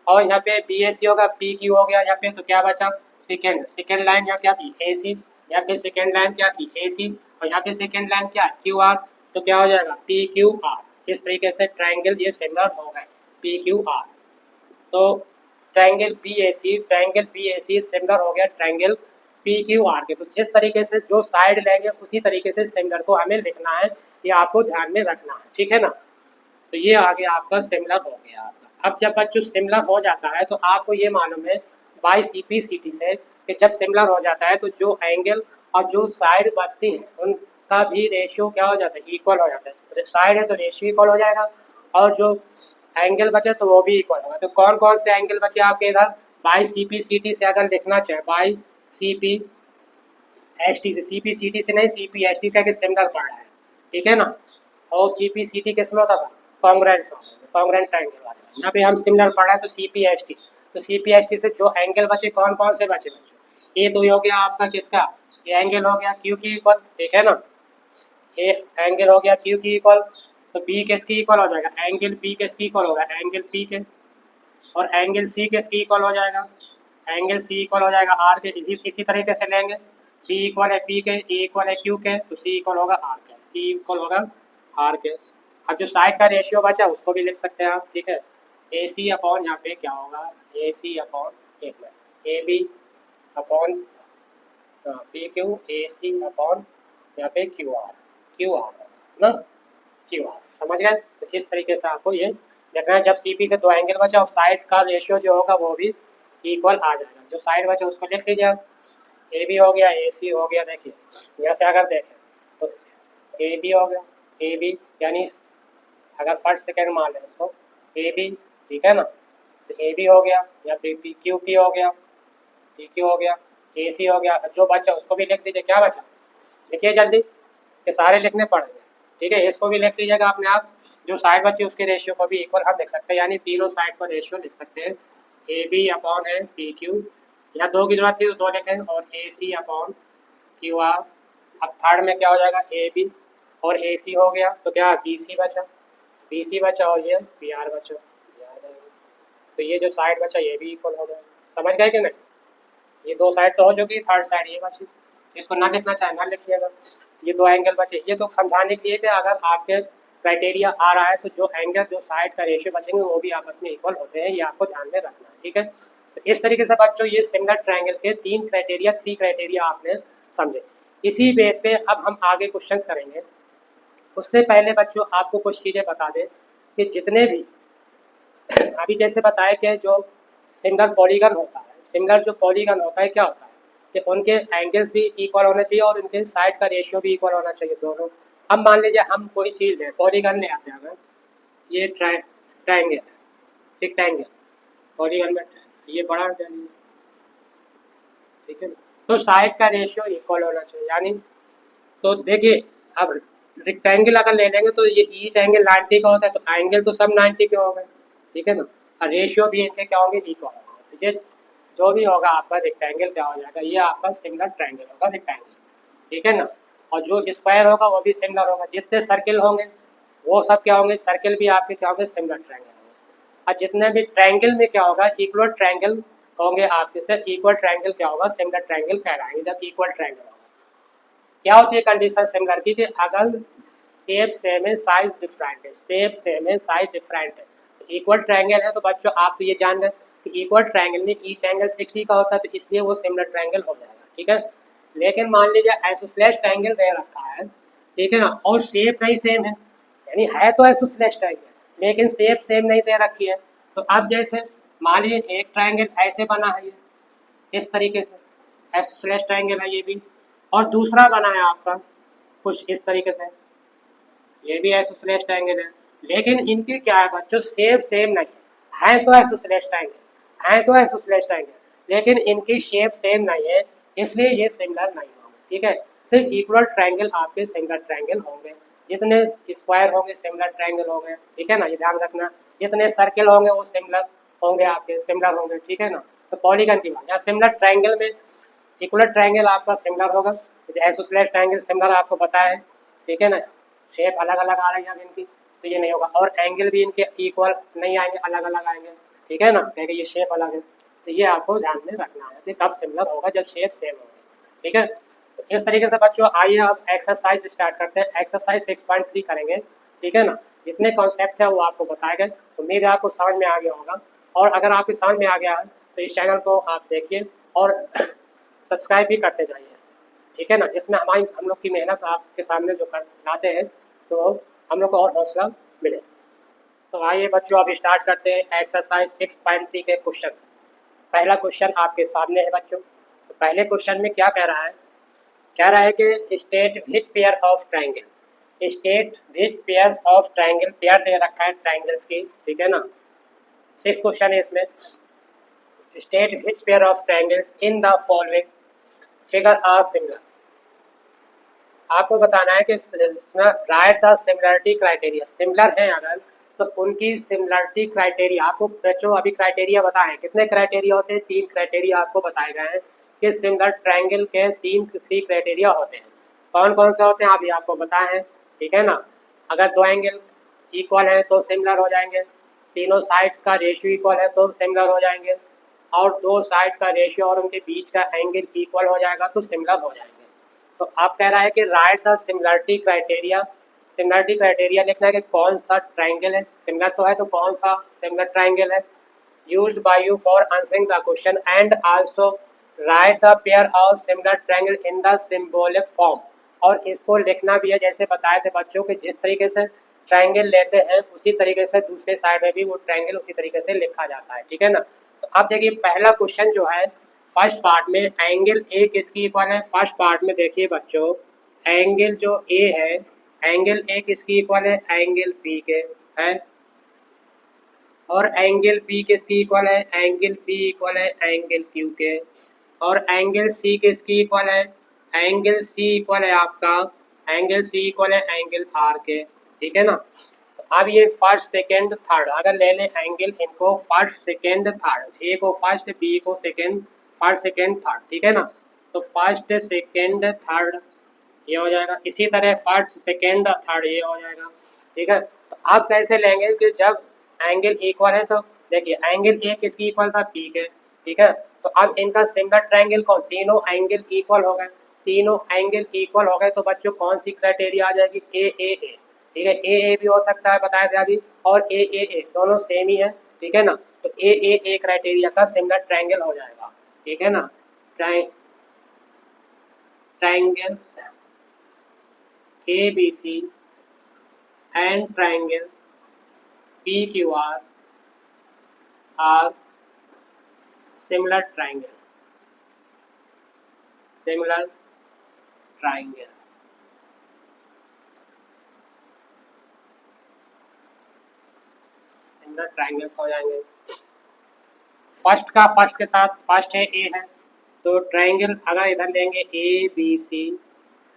और यहाँ पे बी ए सी होगा, पी क्यू हो गया यहाँ पे, तो क्या बचा, सेकेंड लाइन यहाँ क्या थी, ए सी, यहाँ पे सेकेंड लाइन क्या थी, ए सी, और यहाँ पे सेकेंड लाइन क्या है, क्यू आर, तो क्या हो जाएगा, पी क्यू आर। इस तरीके से ट्रायंगल ये सिमिलर हो गए, पी क्यू आर। तो triangle B A C similar हो गया ट्रायंगल पी क्यू आर के। तो जिस तरीके से जो साइड लेंगे उसी तरीके से सिमिलर को हमें लिखना है, ये आपको ध्यान में रखना है, ठीक है ना। तो ये आगे आपका सिमिलर हो गया आपका। अब जब बच्चों सिमिलर हो जाता है तो आपको ये मालूम है by C P C T से कि जब सिमिलर हो जाता है तो जो एंगल और जो साइड बचती हैं उनका भी रेशियो क्या हो जाता है, इक्वल हो जाता है। साइड है तो रेशियो इक्वल हो जाएगा और जो एंगल बचे तो वो भी इक्वल होगा। तो कौन कौन से एंगल बचे आपके इधर, by C P C T से अगर लिखना चाहे, by C P S T से, सी पी सी टी से नहीं, सी पी एस टी का सिमिलर पड़ रहा है, ठीक है ना। और सी पी सी टी किस में होता था, कॉन्ग्रेंट ट्रायंगल वाले में। यहाँ पे हम सिमिलर पढ़ा है तो सी पी एस टी, तो सी पी एस टी से जो एंगल बचे कौन कौन से बचे बच्चों, ए तो हो गया आपका किसका, ये एंगल हो गया क्यू की इक्वल, ठीक है ना, ए एंगल हो गया क्यू की इक्वल। तो बी किसकी इक्वल हो जाएगा, एंगल बी किसकी इक्वल होगा, एंगल पी के। और एंगल सी किसकी इक्वल हो जाएगा, एंगल सी इक्वल हो जाएगा आर के। इसी तरीके से लेंगे, बी इक्वल है पी के, ए इक्वल है क्यू के, तो सी इक्वल होगा आर के, सी इक्वल होगा आर के। अब जो साइड का रेशियो बचा उसको भी लिख सकते हैं आप, ठीक है, ए सी अपॉन यहाँ पे क्या होगा, ए सी अपॉन एक minute, A B upon P Q, A C upon यहाँ पे क्यू आर होगा ना, क्यू आर, समझ गए। तो इस तरीके से आपको ये देखना है, जब सी पी से दो एंगल बचा और साइड का रेशियो जो होगा वो भी इक्वल आ जाएगा। जो साइड बचा उसको लिख लीजिए आप, ए बी हो गया, ए सी हो गया। देखिए यहाँ से अगर देखें तो ए बी हो गया, ए बी यानी अगर फर्स्ट सेकेंड मान लें इसको ए बी, ठीक है ना, तो ए बी हो गया, या फिर पी क्यू पी हो गया, पी क्यू हो गया, ए सी हो गया। जो बचा उसको भी लिख दीजिए, क्या बचा लिखिए जल्दी, ये सारे लिखने पड़ेंगे, ठीक है। इसको भी लिख लीजिएगा अपने आप, जो साइड बची उसके रेशियो को भी इक्वल हम लिख सकते हैं, यानी तीनों साइड को रेशियो लिख सकते हैं, ए बी अपॉन है पी क्यू, या दो की जरूरत थी तो दो लिखें, और ए सी अपॉन क्यू आर। अब थर्ड में क्या हो जाएगा, ए बी और ए सी हो गया, तो क्या बी सी बचा, बी सी बचा और ये बी आर बचा, ये आ जाएगा। तो ये जो साइड बचा ये भी इक्वल हो गया। समझ गए कि नहीं? ये दो साइड तो हो चुकी, थर्ड साइड ये बची। इसको ना लिखना चाहे ना लिखिएगा। ये दो एंगल बचे, ये तो समझाने के लिए कि अगर आपके क्राइटेरिया आ रहा है तो जो एंगल जो साइड का रेशियो बचेंगे वो भी आपस में इक्वल होते हैं, ये आपको ध्यान में रखना है। ठीक है, तो इस तरीके से बच्चों ये सिमिलर ट्रायंगल के तीन क्राइटेरिया, थ्री क्राइटेरिया आपने समझे। इसी बेस पे अब हम आगे क्वेश्चंस करेंगे। उससे पहले बच्चों आपको कुछ चीज़ें बता दें कि जितने भी अभी जैसे बताया कि जो सिमिलर पॉलीगन होता है, सिमिलर जो पॉलीगन होता है क्या होता है कि उनके एंगल्स भी इक्वल होने चाहिए और उनके साइड का रेशियो भी इक्वल होना चाहिए दोनों। अब मान लीजिए हम कोई चीज़ लें, पॉलीगन ले आते हैं, अगर ये ट्रायंगल है, रेक्टेंगल, पॉलीगन में ये बड़ा हो जाएगा, ठीक है ना, तो साइड का रेशियो इक्वल होना चाहिए। यानी तो देखिए अब रेक्टेंगल अगर ले लेंगे तो ये ईच एंगल 90 का होता है, तो एंगल तो सब 90 के हो गए, ठीक है ना, और रेशियो भी इनके क्या होंगे, इक्वल होंगे। तो ये जो भी होगा आपका रेक्टेंगल क्या हो जाएगा, ये आपका सिमिलर ट्रायंगल होगा, रेक्टेंगल, ठीक है ना। और जो स्क्वायर होगा वो भी सिमिलर होगा, जितने सर्किल होंगे वो सब क्या होंगे, सर्किल भी आपके क्या होंगे, सिमिलर ट्रायंगल होंगे। और जितने भी ट्रायंगल में क्या होगा, इक्वल ट्रायंगल होंगे आपके से, इक्वल ट्रायंगल क्या होगा, सिमिलर ट्रायंगल कहलाएंगे। जब इक्वल ट्रायंगल होगा क्या होती है कंडीशन सिमिलर की, कि अगर शेप सेम है साइज डिफरेंट है, शेप सेम है साइज डिफरेंट है, तो इक्वल ट्रायंगल है। तो बच्चों आप तो ये जान गए कि इक्वल ट्रायंगल में ईच एंगल 60 का होता है, तो इसलिए वो सिमिलर ट्रायंगल हो जाएगा, ठीक है। लेकिन मान लीजिए आइसोसेलेस ट्रायंगल दे रखा है, ठीक है ना, और शेप नहीं सेम है, यानी है तो आइसोसेलेस ट्रायंगल लेकिन शेप सेम नहीं दे रखी है। तो अब जैसे मान लीजिए एक ट्रायंगल ऐसे बना है, ये इस तरीके से आइसोसेलेस ट्रायंगल है ये भी, और दूसरा बना है आपका कुछ इस तरीके से, ये भी आइसोसेलेस ट्रायंगल है, लेकिन इनकी क्या है बच्चों, शेप सेम नहीं है तो आइसोसेलेस ट्रायंगल है तो आइसोसेलेस ट्रायंगल, लेकिन इनकी शेप सेम नहीं है, इसलिए ये सिमिलर नहीं होंगे, ठीक है। सिर्फ इक्वल ट्रायंगल आपके सिमिलर ट्रायंगल होंगे, जितने स्क्वायर होंगे सिमिलर ट्रायंगल होंगे, ठीक है ना, ये ध्यान रखना। जितने सर्किल होंगे वो सिमिलर होंगे, आपके सिमिलर होंगे, ठीक है ना। तो पॉलीगन की बात, यहाँ सिमिलर ट्रायंगल में इक्वल ट्रायंगल आपका सिमिलर होगा, आइसोसेलेस ट्रायंगल सिमिलर आपको पता है, ठीक है ना, शेप अलग अलग आ रही है इनकी, तो ये नहीं होगा। और एंगल भी इनके इक्वल नहीं आएंगे, अलग अलग आएंगे, ठीक है ना, क्योंकि ये शेप अलग है, तो ये आपको ध्यान में रखना है कि कब सिमिलर होगा, जब शेप सेम होगी, ठीक है। तो इस तरीके से बच्चों आइए अब एक्सरसाइज स्टार्ट करते हैं। एक्सरसाइज 6.3 करेंगे, ठीक है ना। जितने कॉन्सेप्ट है वो आपको बताए गए, उम्मीद है आपको समझ में आ गया होगा। और अगर आपके समझ में आ गया है तो इस चैनल को आप देखिए और सब्सक्राइब भी करते जाइए इससे, ठीक है ना, जिसमें हम लोग की मेहनत आपके सामने जो कर लाते हैं तो हम लोग को और हौसला मिले। तो आइए बच्चों अब स्टार्ट करते हैं एक्सरसाइज 6.3 के क्वेश्चंस। पहला क्वेश्चन आपके सामने है बच्चों। तो पहले क्वेश्चन में क्या कह रहा है, कह रहा है कि state which pair of triangle, state which pairs of triangle, pair दे रखा है ट्रायंगल्स की, ठीक है ना। 6 क्वेश्चन है इसमें। State which pair of triangles in the following figure are similar. आपको बताना है कि write the similarity criteria, similar हैं अगर तो उनकी सिमिलरिटी क्राइटेरिया। आपको बच्चों अभी क्राइटेरिया बताए, कितने क्राइटेरिया होते हैं, 3 क्राइटेरिया आपको बताए गए हैं कि सिमिलर ट्रायंगल के 3 क्राइटेरिया होते हैं। कौन कौन से होते हैं अभी आपको बताए हैं, ठीक है ना। अगर दो एंगल इक्वल है तो सिमिलर हो जाएंगे, तीनों साइड का रेशियो इक्वल है तो सिमिलर हो जाएंगे, और दो साइड का रेशियो और उनके बीच का एंगल इक्वल हो जाएगा तो सिमिलर हो जाएंगे। तो आप कह रहा है कि write the similarity criteria, similarity criteria लिखना है कि कौन सा ट्रायंगल है, सिमिलर तो है तो कौन सा सिमिलर ट्रायंगल है, used by you for answering the question, and also right the pair of similar triangle in the symbolic form. और इसको लिखना भी है जैसे बताए थे बच्चों के, जिस तरीके से ट्रायंगल लेते हैं उसी तरीके से दूसरे साइड में भी वो ट्रायंगल उसी तरीके से लिखा जाता है, ठीक है ना। तो अब देखिए पहला क्वेश्चन जो है, फर्स्ट पार्ट में एंगल ए किसकी इक्वल है, फर्स्ट पार्ट में देखिए बच्चों एंगल जो ए है, एंगल ए किसकी इक्वल है, एंगल बी के है, और एंगल बी किसकी इक्वल है, एंगल बी इक्वल है एंगल क्यू के, और एंगल सी किसकी इक्वल है, एंगल सी इक्वल है आपका, एंगल सी इक्वल है एंगल आर के, ठीक है ना। अब ये फर्स्ट सेकेंड थर्ड अगर ले लें एंगल, इनको फर्स्ट सेकेंड थर्ड, ए को फर्स्ट बी को सेकेंड, फर्स्ट सेकेंड थर्ड, ठीक है ना। तो फर्स्ट सेकेंड थर्ड ये हो जाएगा, इसी तरह फर्स्ट सेकेंड थर्ड ये हो जाएगा, ठीक है। तो आप कैसे लेंगे कि जब एंगल इक्वल है तो देखिए एंगल ए किसकी इक्वल था, पी के, ठीक है। तो अब इनका सिमिलर ट्रायंगल कौन, तीनों एंगल इक्वल हो गए, तीनों एंगल इक्वल हो गए, तो बच्चों कौन सी क्राइटेरिया आ जाएगी, ए ए ए, ठीक है। ए ए भी हो सकता है, बताया था अभी, और ए ए ए दोनों सेम ही है, ठीक है ना। तो ए ए ए क्राइटेरिया का सिमिलर ट्रायंगल हो जाएगा, ठीक है ना। Triangle A B C and triangle P Q R similar triangle, similar triangle, similar triangles हो जाएंगे। फर्स्ट का फर्स्ट के साथ, फर्स्ट है ए है, तो ट्रायंगल अगर इधर लेंगे ए बी सी,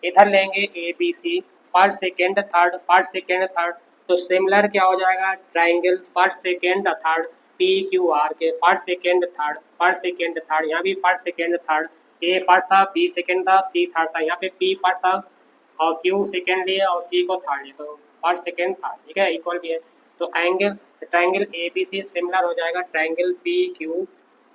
इधर लेंगे A B C, first second third, first second third, तो सिमिलर क्या हो जाएगा, triangle first second third P Q R के, first second third, first second third, यहाँ भी first second third, A first था, बी सेकेंड था, सी थर्ड था, यहाँ पे पी फर्स्ट था और क्यू सेकेंड लिए और सी को थर्ड लिए, तो फर्स्ट सेकेंड थर्ड, ठीक है, इक्वल भी है। तो angle triangle A B C similar हो जाएगा ट्रायंगल पी क्यू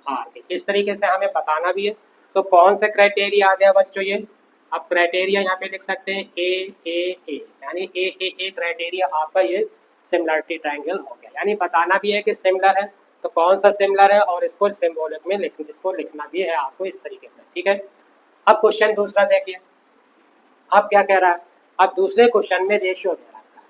आर के, इस तरीके से हमें बताना भी है। तो कौन सा क्राइटेरिया आ गया बच्चों ये, आप क्राइटेरिया यहाँ पे लिख सकते हैं ए ए ए, यानी ए ए ए क्राइटेरिया आपका ये सिमिलरिटी ट्रायंगल हो गया, यानी बताना भी है कि सिमिलर है, तो कौन सा सिमिलर है और इसको सिंबॉलिक में इसको लिखना भी है आपको इस तरीके से, ठीक है। अब क्वेश्चन दूसरा देखिए, अब क्या कह रहा है, अब दूसरे क्वेश्चन में रेशियो दे रखा है,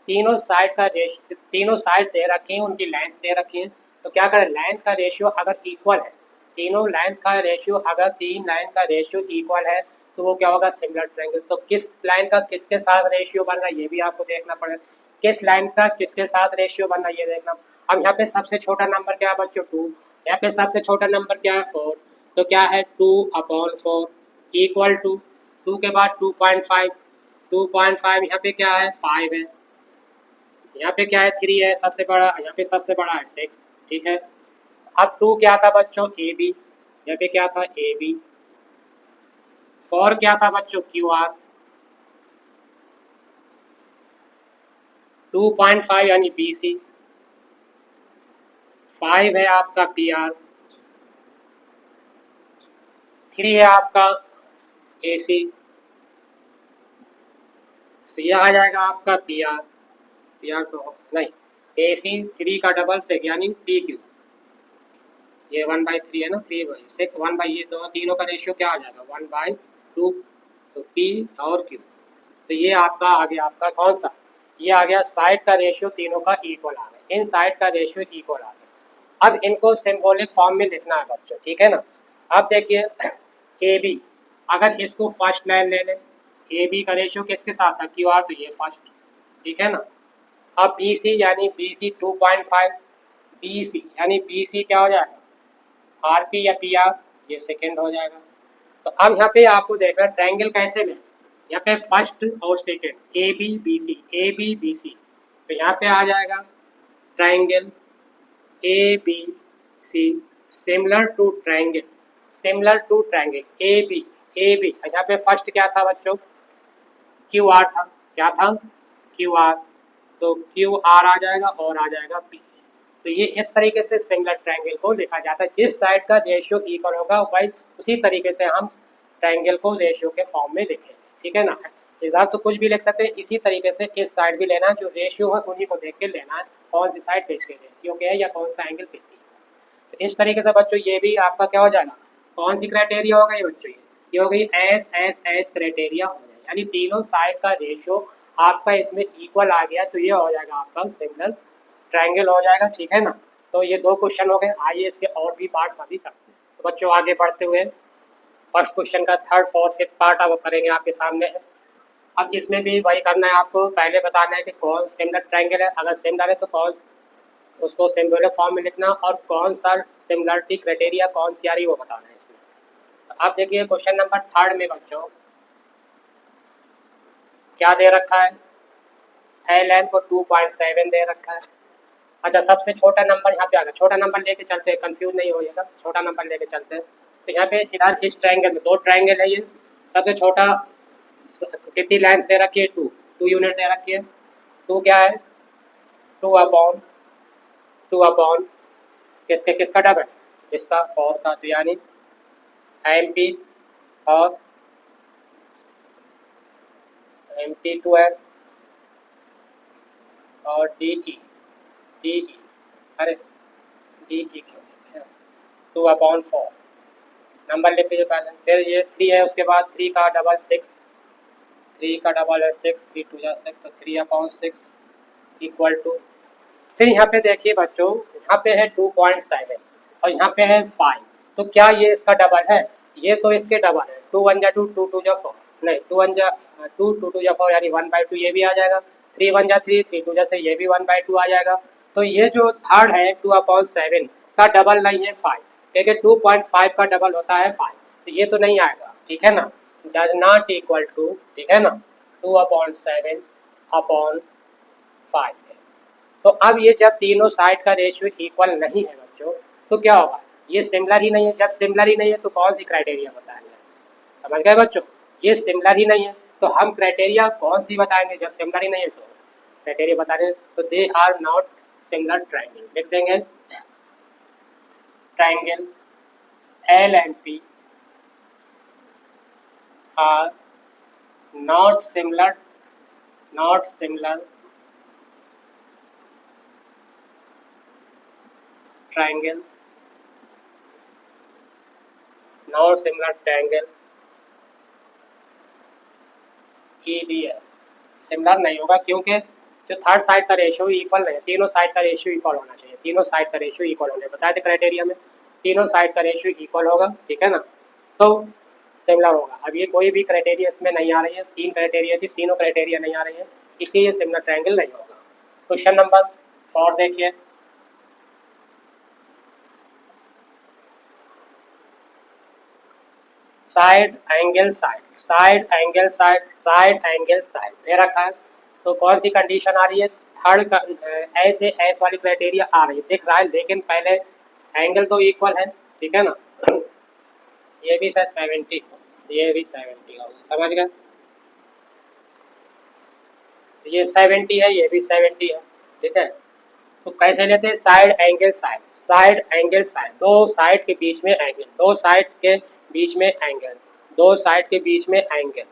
तीनों साइड का रेशियो, तीनों साइड दे रखी है, उनकी लेंथ दे रखी है, तो क्या करें, लेंथ का रेशियो अगर इक्वल है, तीनों लेंथ का रेशियो, अगर तीन लाइन का रेशियो इक्वल है तो वो क्या होगा, सिमिलर ट्रायंगल। तो किस लाइन का किसके साथ रेशियो बन रहा है ये भी आपको देखना पड़ेगा, किस लाइन का किसके साथ रेशियो बन रहा है ये देखना। अब यहाँ पे सबसे छोटा नंबर क्या है बच्चों, 2, यहाँ पे सबसे छोटा नंबर क्या है, 4, तो क्या है 2/4 इक्वल टू 2 के बाद 2.5, 2.5 यहाँ पे क्या है 5 है, यहाँ पे क्या है 3 है सबसे बड़ा, यहाँ पे सबसे बड़ा है 6, ठीक है। अब 2 क्या था बच्चों, ए बी, यहाँ पे क्या था ए बी, 4 क्या था बच्चों, क्यू आर, 2.5 यानी बी सी, 5 है आपका पी आर, 3 है आपका ए सी, तो ये आ जाएगा आपका पी आर, तो नहीं, ए सी 3 का डबल से यानी पी क्यू, ये 1/3 है ना, 3/6, 1 बाई, ये दोनों तीनों का रेशियो क्या आ जाएगा 1/2, तो पी और क्यू, तो ये आपका आ गया, आपका कौन सा, ये आ गया साइड का रेशियो तीनों का इक्वल आ गया, इन साइड का रेशियो इक्वल आ गया। अब इनको सिंबॉलिक फॉर्म में लिखना है बच्चों, ठीक है ना। अब देखिए ए बी, अगर इसको फर्स्ट लाइन ले लें, ए बी का रेशियो किसके साथ था, क्यू आर, तो ये फर्स्ट, ठीक है ना। अब बी सी यानी बी सी 2.5, बी सी यानी बी सी क्या हो जाएगा, आर पी या पी आर, ये सेकेंड हो जाएगा। तो अब यहाँ पे आपको देखना ट्रायंगल कैसे लें, यहाँ पे फर्स्ट और second A B B C, A B B C, तो यहाँ पे आ जाएगा triangle A B C similar to triangle, similar to triangle A B, यहाँ पे फर्स्ट क्या था बच्चों, क्यू आर था, क्या था क्यू आर, तो क्यू आर आ जाएगा और आ जाएगा पी। तो ये इस तरीके से सिमिलर ट्रायंगल को लिखा जाता है, जिस साइड का रेशियो इक्वल होगा वही उसी तरीके से हम ट्रायंगल को रेशियो के फॉर्म में लिखेंगे, ठीक है ना। इधर तो कुछ भी लिख सकते हैं, इसी तरीके से इस साइड भी लेना है, जो रेशियो है उन्हीं को देख के लेना है, कौन सी साइड किसके रेशियो के है या कौन सा एंगल किसकी है। तो इस तरीके से बच्चों ये भी आपका क्या हो जाएगा, कौन सी क्राइटेरिया होगा ये बच्चों, ये हो गई एस एस एस क्राइटेरिया हो जाएगा, यानी तीनों साइड का रेशियो आपका इसमें इक्वल आ गया, तो ये हो जाएगा आपका सिमिलर ट्रायंगल हो जाएगा, ठीक है ना। तो ये 2 क्वेश्चन हो गए, आइए इसके और भी पार्ट्स अभी करते हैं। तो बच्चों आगे बढ़ते हुए फर्स्ट क्वेश्चन का थर्ड फोर्थ फिफ्थ पार्ट अब करेंगे, आपके सामने है। अब इसमें भी वही करना है, आपको पहले बताना है कि कौन सिमिलर ट्रायंगल है, अगर सिमिलर है तो कौन उसको सिंबॉलिक फॉर्म में लिखना, और कौन सा सिमिलरिटी क्राइटेरिया कौन सी आ रही है वो बताना है इसमें। तो आप देखिए क्वेश्चन नंबर थर्ड में बच्चों क्या दे रखा है, एल एम को 2.7 दे रखा है। अच्छा सबसे छोटा नंबर यहाँ पे आ गया, छोटा नंबर लेके चलते हैं, कंफ्यूज नहीं होइएगा, छोटा नंबर लेके चलते हैं। तो यहाँ पे इधर इस ट्रायंगल में 2 ट्रायंगल है, ये सबसे छोटा कितनी लेंथ दे रखी है, 2 यूनिट दे रखी है, 2 क्या है 2/2 किसके किसका डबल, इसका 4 का, तो यानी MP और MP12 और DE अरे DE क्यों लिखे हैं, 2/4 नंबर लिख लीजिए पहले। फिर ये 3 है, उसके बाद 3 का डबल 6, 3 का डबल है 6, 3 2 जा 6, तो 3/6 इक्वल टू, फिर यहाँ पे देखिए बच्चों, यहाँ पे है 2.7 और यहाँ पे है 5, तो क्या ये इसका डबल है, ये तो इसके डबल है। 2 1 जा 2, 2 2 जा 4, नहीं 2 1 जा 2, 2 2 जा 4 यानी 1/2 ये भी आ जाएगा, 3 1 जा 3, 3 2 जा 6 ये भी 1/2 आ जाएगा। तो ये जो थर्ड है 2/7 का डबल नहीं है 5, क्योंकि 2.5 का डबल होता है 5, तो ये तो नहीं आएगा, ठीक है ना, डज नॉट इक्वल टू, ठीक है ना, 2/7/5 है। तो अब ये जब तीनों साइड का रेशियो इक्वल नहीं है बच्चों, तो क्या होगा, ये सिमिलर ही नहीं है। जब सिमिलर ही नहीं है तो कौन सी क्राइटेरिया बताएंगे, समझ गए बच्चों, ये सिमिलर ही नहीं है तो हम क्राइटेरिया कौन सी बताएंगे, जब सिमिलर ही नहीं है तो क्राइटेरिया बता रहे हैं, तो they are not similar triangle, लिख देंगे triangle L and P are not similar triangle, not similar triangle EDF, similar नहीं होगा क्योंकि जो थर्ड साइड का रेशियो इक्वल नहीं है, तीनों साइड का रेशियो इक्वल होना चाहिए, तीनों साइड का रेशियो इक्वल होने बताए थे क्राइटेरिया में, तीनों साइड का रेशियो इक्वल होगा, ठीक है ना, तो सिमिलर होगा। अब ये कोई भी क्राइटेरिया इसमें नहीं आ रही है, 3 क्राइटेरिया थी, तीनों क्राइटेरिया नहीं आ रही है, इसलिए ये सिमिलर ट्रायंगल नहीं होगा। क्वेश्चन नंबर 4 देखिए, साइड एंगल साइड दे रखा है, तो कौन सी कंडीशन आ रही है, थर्ड ऐसे एस वाली क्राइटेरिया आ रही है, दिख रहा है, लेकिन पहले एंगल तो इक्वल है, ठीक है ना, ये भी सर 70, ये भी 70 होगा, समझ गए, ये 70 है, ये भी 70 है, ठीक है, तो कैसे लेते हैं, साइड एंगल दो साइड के बीच में एंगल, दो साइड के बीच में एंगल, दो साइड के बीच में एंगल,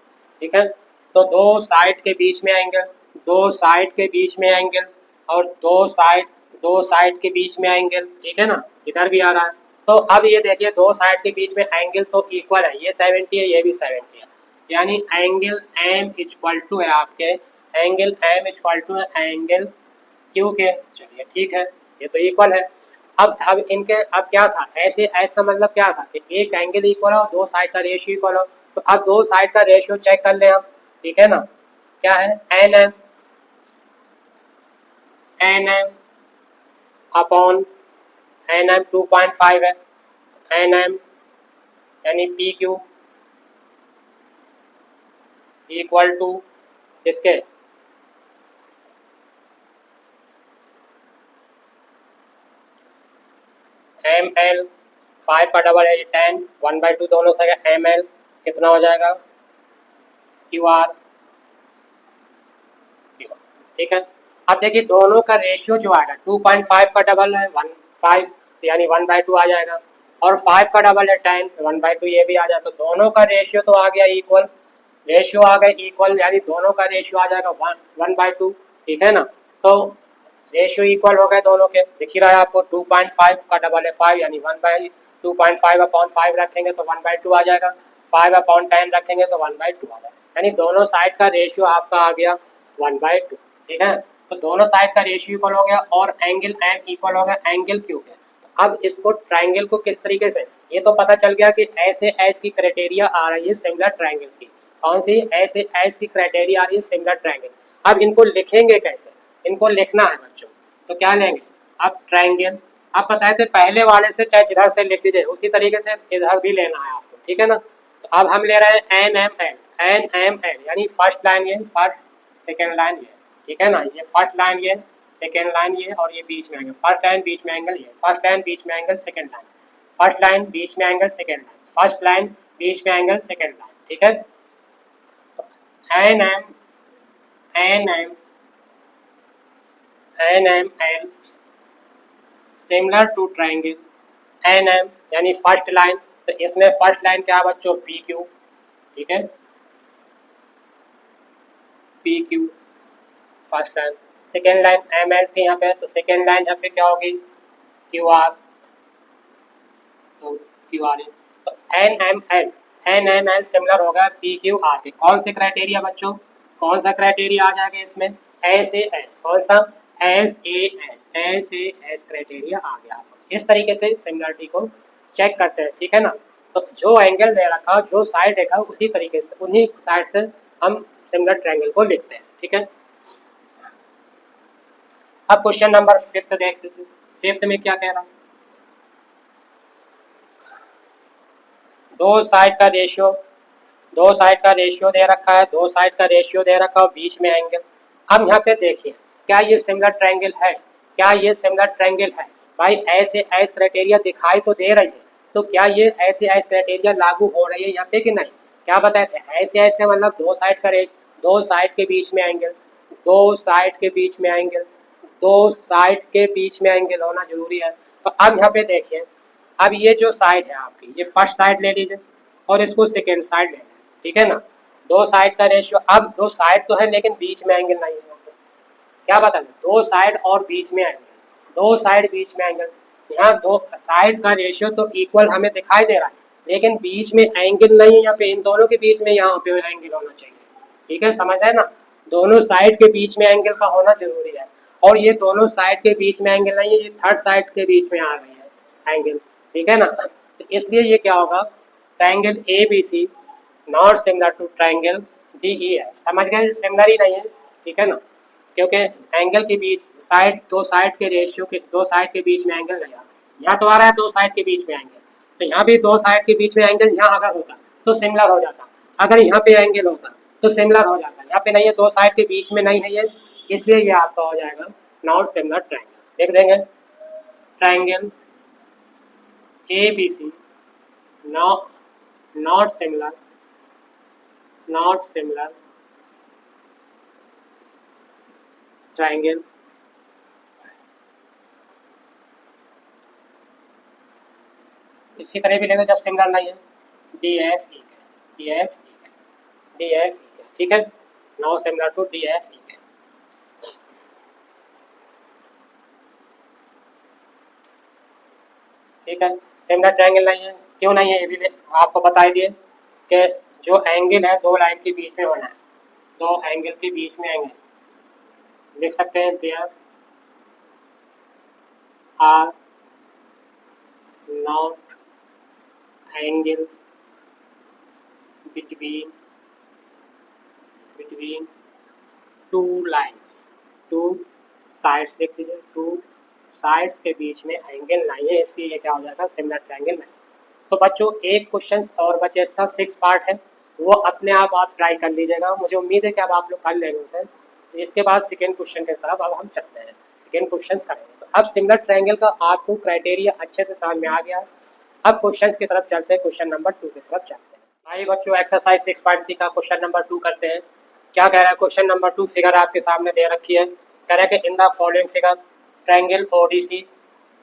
ठीक है, तो दो साइड के बीच में एंगल, दो साइड के बीच में एंगल और दो साइड के बीच में एंगल, ठीक है ना, इधर भी आ रहा है। तो अब ये देखिए दो साइड के बीच में एंगल तो इक्वल है, ये 70 है, ये भी 70 है, यानी एंगल एम इक्वल टू है आपके, एंगल एम इक्वल टू है एंगल क्यू के, चलिए ठीक है, ये तो इक्वल है। अब इनके अब क्या था, ऐसे एस का मतलब क्या था कि एक एंगल इक्वल हो, दो साइड का रेशियो इक्वल हो, तो अब दो साइड का रेशियो चेक कर लें हम, ठीक है ना, क्या है N M upon N M 2.5 है, एन एम यानी पी क्यू इक्वल टू किसके, एम एल 5 का डबल है 10, 1/2 दोनों से एम एल कितना हो जाएगा, क्यू आर, ठीक है। अब देखिए दोनों का रेशियो जो आएगा 2.5 का डबल है 1/5 यानी 1/2 आ जाएगा, और 5 का डबल है 10, 1/2 ये भी आ जाए, तो दोनों का रेशियो तो आ गया इक्वल, रेशियो आ गया इक्वल, यानी दोनों का रेशियो आ जाएगा 1/2, ठीक है ना, तो रेशियो इक्वल हो गए दोनों के, दिख ही रहा है आपको, 2.5 का डबल है 5 यानी 1/2.5/5 रखेंगे तो 1/2 आ जाएगा, 5/10 रखेंगे तो 1/2 आ जाएगा, यानी दोनों साइड का रेशियो आपका आ गया 1/2, ठीक है, तो दोनों साइड का रेशियो इक्वल हो गया और एंगल एम इक्वल हो गया एंगल क्यू के। अब इसको ट्राइंगल को किस तरीके से, ये तो पता चल गया कि ऐसे एस की क्राइटेरिया आ रही है सिमिलर ट्राइंगल की, कौन सी, ऐसे एस की क्राइटेरिया आ रही है सिमिलर ट्राइंगल। अब इनको लिखेंगे कैसे, इनको लिखना है बच्चों, तो क्या लेंगे, अब ट्राइंगल, आप बताए थे पहले वाले से चाहे जिधर से लिख दीजिए उसी तरीके से इधर भी लेना है आपको, ठीक है ना, तो अब हम ले रहे हैं एन एम एल यानी फर्स्ट लाइन ये, फर्स्ट सेकेंड लाइन ये, ठीक है ना, ये फर्स्ट लाइन ये, सेकेंड लाइन ये, और ये बीच में एंगल, फर्स्ट लाइन बीच में एंगल ये, फर्स्ट लाइन बीच में angle second line, first line बीच में angle second line, first line बीच में एंगल सेकेंड लाइन, ठीक है, N M N M N M L similar to triangle N M यानी फर्स्ट लाइन, तो इसमें फर्स्ट लाइन क्या बच्चों पी क्यू, ठीक है, P Q first line. Second line M L थी यहाँ पे, तो सेकेंड लाइन यहाँ पे क्या होगी क्यू आर, तो क्यू आर तो N M L, N M L similar होगा पी क्यू आर के। कौन से क्राइटेरिया बच्चों, कौन सा क्राइटेरिया आ जाएगा इसमें, एस ए एस, कौन सा S A S, S A S criteria आ गया। इस तरीके से सिमिलरिटी को चेक करते हैं, ठीक है ना। तो जो एंगल दे रखा, जो साइड देखा, उसी तरीके से उन्हीं साइड से हम सिमिलर ट्रायंगल को लिखते हैं, ठीक है। अब क्वेश्चन नंबर 5 देख लीजिए। 5 में क्या कह रहा है, दो साइड का रेशियो, दो साइड का रेशियो दे रखा है, दो साइड का रेशियो दे रखा है, बीच में एंगल। अब यहाँ पे देखिए क्या ये सिमिलर ट्रायंगल है, क्या ये सिमिलर ट्रायंगल है भाई, ऐसे एस क्राइटेरिया दिखाई तो दे रही है, तो क्या ये ऐसे एस क्राइटेरिया लागू हो रही है यहाँ पे कि नहीं। क्या बताए थे, ऐसे एस का मतलब दो साइड का रेश, दो साइड के बीच में एंगल, दो साइड के बीच में एंगल, दो साइड के बीच में एंगल होना जरूरी है। तो अब यहाँ पे देखिए, अब ये जो साइड है आपकी, ये फर्स्ट साइड ले लीजिए और इसको सेकेंड साइड ले लें, ठीक है ना। दो साइड का रेशियो, अब दो साइड तो है लेकिन बीच में एंगल नहीं है, क्या बता दें, दो साइड और बीच में एंगल, दो साइड बीच में एंगल। यहाँ दो साइड का रेशियो तो इक्वल हमें दिखाई दे रहा है, लेकिन बीच में एंगल नहीं है यहाँ पे, इन दोनों के बीच में यहाँ पे एंगल होना चाहिए, ठीक है, समझ रहे हैं ना। दोनों साइड के बीच में एंगल का होना जरूरी है, और ये दोनों साइड के बीच में एंगल नहीं है, ये थर्ड साइड के बीच में आ रही है एंगल, ठीक है ना। तो इसलिए ये क्या होगा, triangle A B C not similar to triangle D E F. समझ गए, सिमिलर ही नहीं है, ठीक है ना, क्योंकि एंगल के बीच साइड, दो साइड के रेशियो के, दो साइड के बीच में एंगल नहीं आ रहा। यहाँ तो आ रहा है दो साइड के बीच में एंगल, तो यहाँ भी दो साइड के बीच में एंगल यहाँ अगर होता तो सिमिलर हो जाता, अगर यहाँ पे एंगल होता तो सिमिलर हो जाता, यहाँ पे नहीं है, दो साइड के बीच में नहीं है ये, इसलिए ये आपका हो जाएगा नॉट सिमिलर ट्रायंगल। देख देंगे triangle A B C not similar, not similar triangle इसी तरह भी ले दो जब सिमिलर नहीं है, डी एफ ई है, डी एफ ई है, डी एफ ई है, ठीक है, not similar to D F E है। ठीक है, सिमिलर ट्रायंगल नहीं है, क्यों नहीं है ये भी आपको बता ही दिए कि जो एंगल है दो लाइन के बीच में होना है, दो एंगल के बीच में एंगल लिख सकते हैं, there are not angle between two lines, two sides लिख दीजिए, टू साइड्स के बीच में एंगल नहीं है, इसलिए ये क्या हो जाएगा सिमिलर ट्रायंगल नहीं। तो बच्चों एक क्वेश्चन और बचे, इसका 6 पार्ट है, वो अपने आप ट्राई कर लीजिएगा, मुझे उम्मीद है कि अब आप लोग कर लेंगे उसे। तो इसके बाद सेकेंड क्वेश्चन की तरफ अब हम चलते हैं, सेकेंड क्वेश्चन करेंगे। तो अब सिमिलर ट्रायंगल का आपको क्राइटेरिया अच्छे से समझ में आ गया। अब क्वेश्चन की तरफ चलते हैं, क्वेश्चन नंबर 2 की तरफ चलते हैं। आइए बच्चों एक्सरसाइज 6.3 का क्वेश्चन नंबर 2 करते हैं। क्या कह रहा है क्वेश्चन नंबर 2, फिगर आपके सामने दे रखी है, कह रहा है कि in the following figure triangle ODC,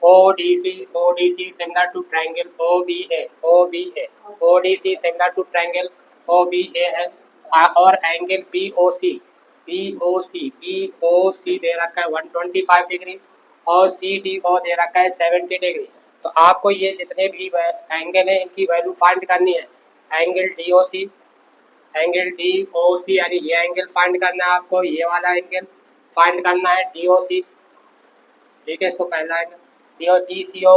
ODC, ODC similar to triangle OBA, OBA, ODC similar to triangle OBA है, और एंगल BOC, BOC, BOC दे रखा है 125 डिग्री, और CDO दे रखा है 70 डिग्री। तो आपको ये जितने भी एंगल है इनकी वैल्यू फाइंड करनी है। एंगल DOC, एंगल DOC यानी ये एंगल फाइंड करना है आपको, ये वाला एंगल फाइंड करना है DOC, ठीक है, इसको पहला एंगल DCO,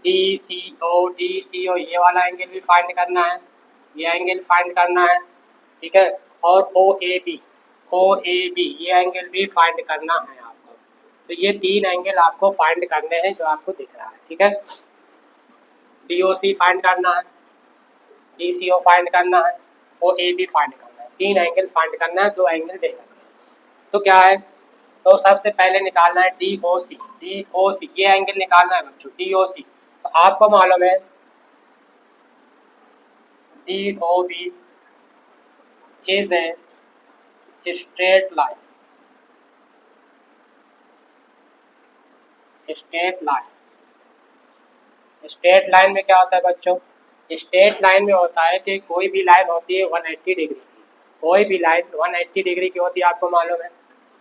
DCO ये वाला एंगल भी फाइंड करना है, ये एंगल फाइंड करना है, ठीक है, और OAB, OAB ये एंगल भी फाइंड करना है आपको। तो ये तीन एंगल आपको फाइंड करने हैं जो आपको दिख रहा है, ठीक है। DOC फाइंड करना है, DCO फाइंड करना है, OAB फाइंड करना है, तीन एंगल फाइंड करना है, दो एंगल दे रखे हैं। तो क्या है, तो सबसे पहले निकालना है DOC, DOC ये एंगल निकालना है बच्चों, DOC। तो आपको मालूम है DOB is a straight line, straight line, straight line में क्या होता है बच्चों, स्ट्रेट लाइन में होता है कि कोई भी लाइन होती है 180 डिग्री की, कोई भी लाइन 180 डिग्री की होती है, आपको मालूम है,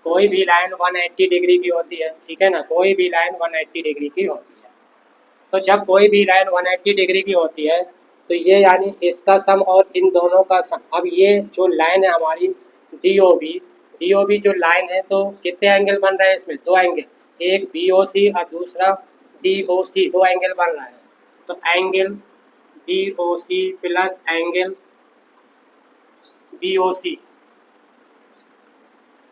कोई भी लाइन 180 डिग्री की होती है, ठीक है ना, कोई भी लाइन 180 डिग्री की होती है। तो जब कोई भी लाइन 180 डिग्री की होती है तो ये यानी इसका सम और इन दोनों का सम, अब ये जो लाइन है हमारी D O B, D O B जो लाइन है, तो कितने एंगल बन रहे हैं इसमें, दो एंगल, एक बी ओ सी और दूसरा डी ओ सी, दो एंगल बन रहा है। तो angle D O C plus angle B O C,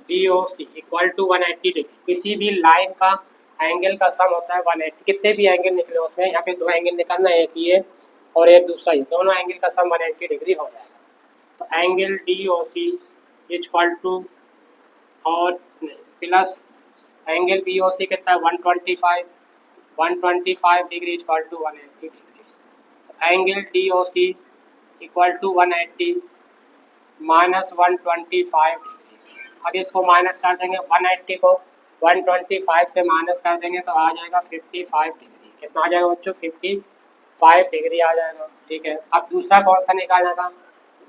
B O C equal to 180 degree. किसी भी लाइन का एंगल का सम होता है 180, कितने भी एंगल निकले उसमें, यहाँ पे दो एंगल निकलना है, एक ये और एक दूसरा ये, दोनों एंगल का सम 180 डिग्री हो जाएगा। तो angle D O C equal to और plus angle B O C कितना है 125, 125 degree equal to 180 degree. Angle D O C equal to 180 minus 125 degree. अब इसको माइनस कर देंगे, 180 को 125 से माइनस कर देंगे तो आ जाएगा 55 डिग्री। कितना आ जाएगा बच्चों, 55 डिग्री आ जाएगा, ठीक है। अब दूसरा कौन सा निकालना था,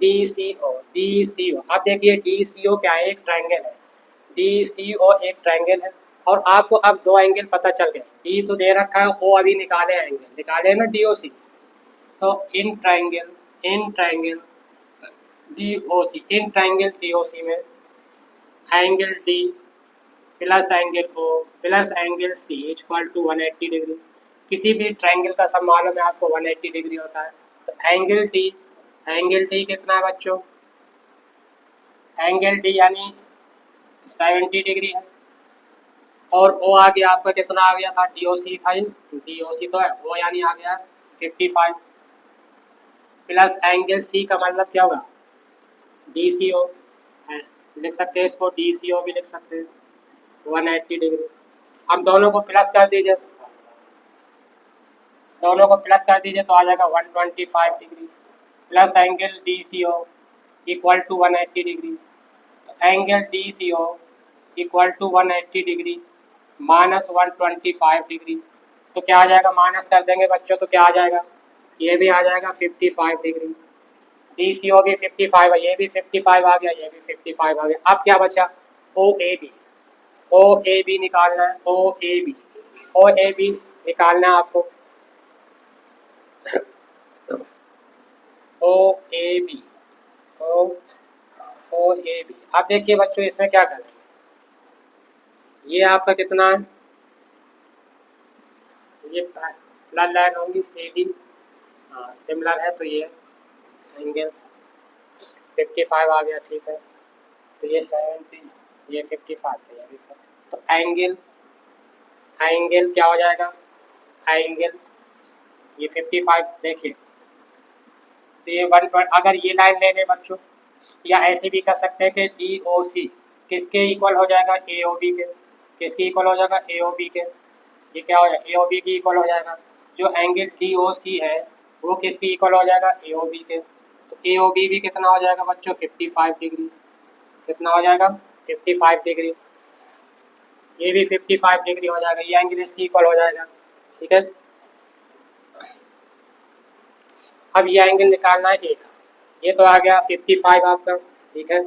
D C O, D C ओ। अब देखिए डी सी ओ क्या है, एक ट्रायंगल है, डी सी ओ एक ट्रायंगल है, और आपको अब दो एंगल पता चल गए, डी तो दे रखा है, ओ अभी निकाले एंगल, निकाले ना डी ओ सी। तो in triangle, in triangle D O C, in triangle D O C में angle D plus angle O plus angle C equal to 180 degree. किसी भी ट्रायंगल का सम मालूम है आपको 180 डिग्री होता है। तो एंगल डी, एंगल डी कितना है बच्चों, एंगल डी यानी 70 डिग्री है, और ओ आ गया आपका, कितना आ गया था, डी ओ सी था, डी ओ सी तो है, ओ यानी आ गया 55 प्लस एंगल सी का मतलब क्या होगा, डी सी ओ, लिख सकते हैं इसको, डी सी ओ भी लिख सकते हैं 180 डिग्री। हम दोनों को प्लस कर दीजिए, दोनों को प्लस कर दीजिए तो आ जाएगा 125 degree plus angle D C O equal to 180 degree. Angle D C O equal to 180 degree minus 125 degree. तो क्या आ जाएगा, माइनस कर देंगे बच्चों तो क्या आ जाएगा, ये भी आ जाएगा 55 डिग्री, डी सी ओ भी 55 है, ये भी 55 आ गया, ये भी 55 आ गया। अब क्या बचा, ओ A B, O A B निकालना है, ओ A B, O A B निकालना है आपको, ओ A B, O A B. अब देखिए बच्चों इसमें क्या करेंगे, ये आपका कितना है, ये प्लस लाइन होंगी सी डी, हाँ सिमिलर है, तो ये एंगल 55 आ गया, ठीक है। तो ये 70, ये 55, तो ये भी 50। तो एंगल, एंगल क्या हो जाएगा, एंगल ये 55 देखिए, तो ये 120, अगर ये लाइन ले लें बच्चों, या ऐसे भी कर सकते हैं कि डी ओ सी किसके इक्वल हो जाएगा, ए ओ बी के, किसके इक्वल हो जाएगा, ए ओ बी के, ये क्या हो जाएगा, ए ओ बी की इक्वल हो जाएगा। जो एंगल डी ओ सी है वो किसकी इक्वल हो जाएगा, ए ओ बी के। तो ए ओ बी भी कितना हो जाएगा बच्चों, 55 डिग्री, कितना हो जाएगा 55 डिग्री, ये भी 55 डिग्री हो जाएगा, ये एंगल इसकी इक्वल हो जाएगा, ठीक है। अब ये एंगल निकालना है एक, ये तो आ गया 55 आपका, ठीक है।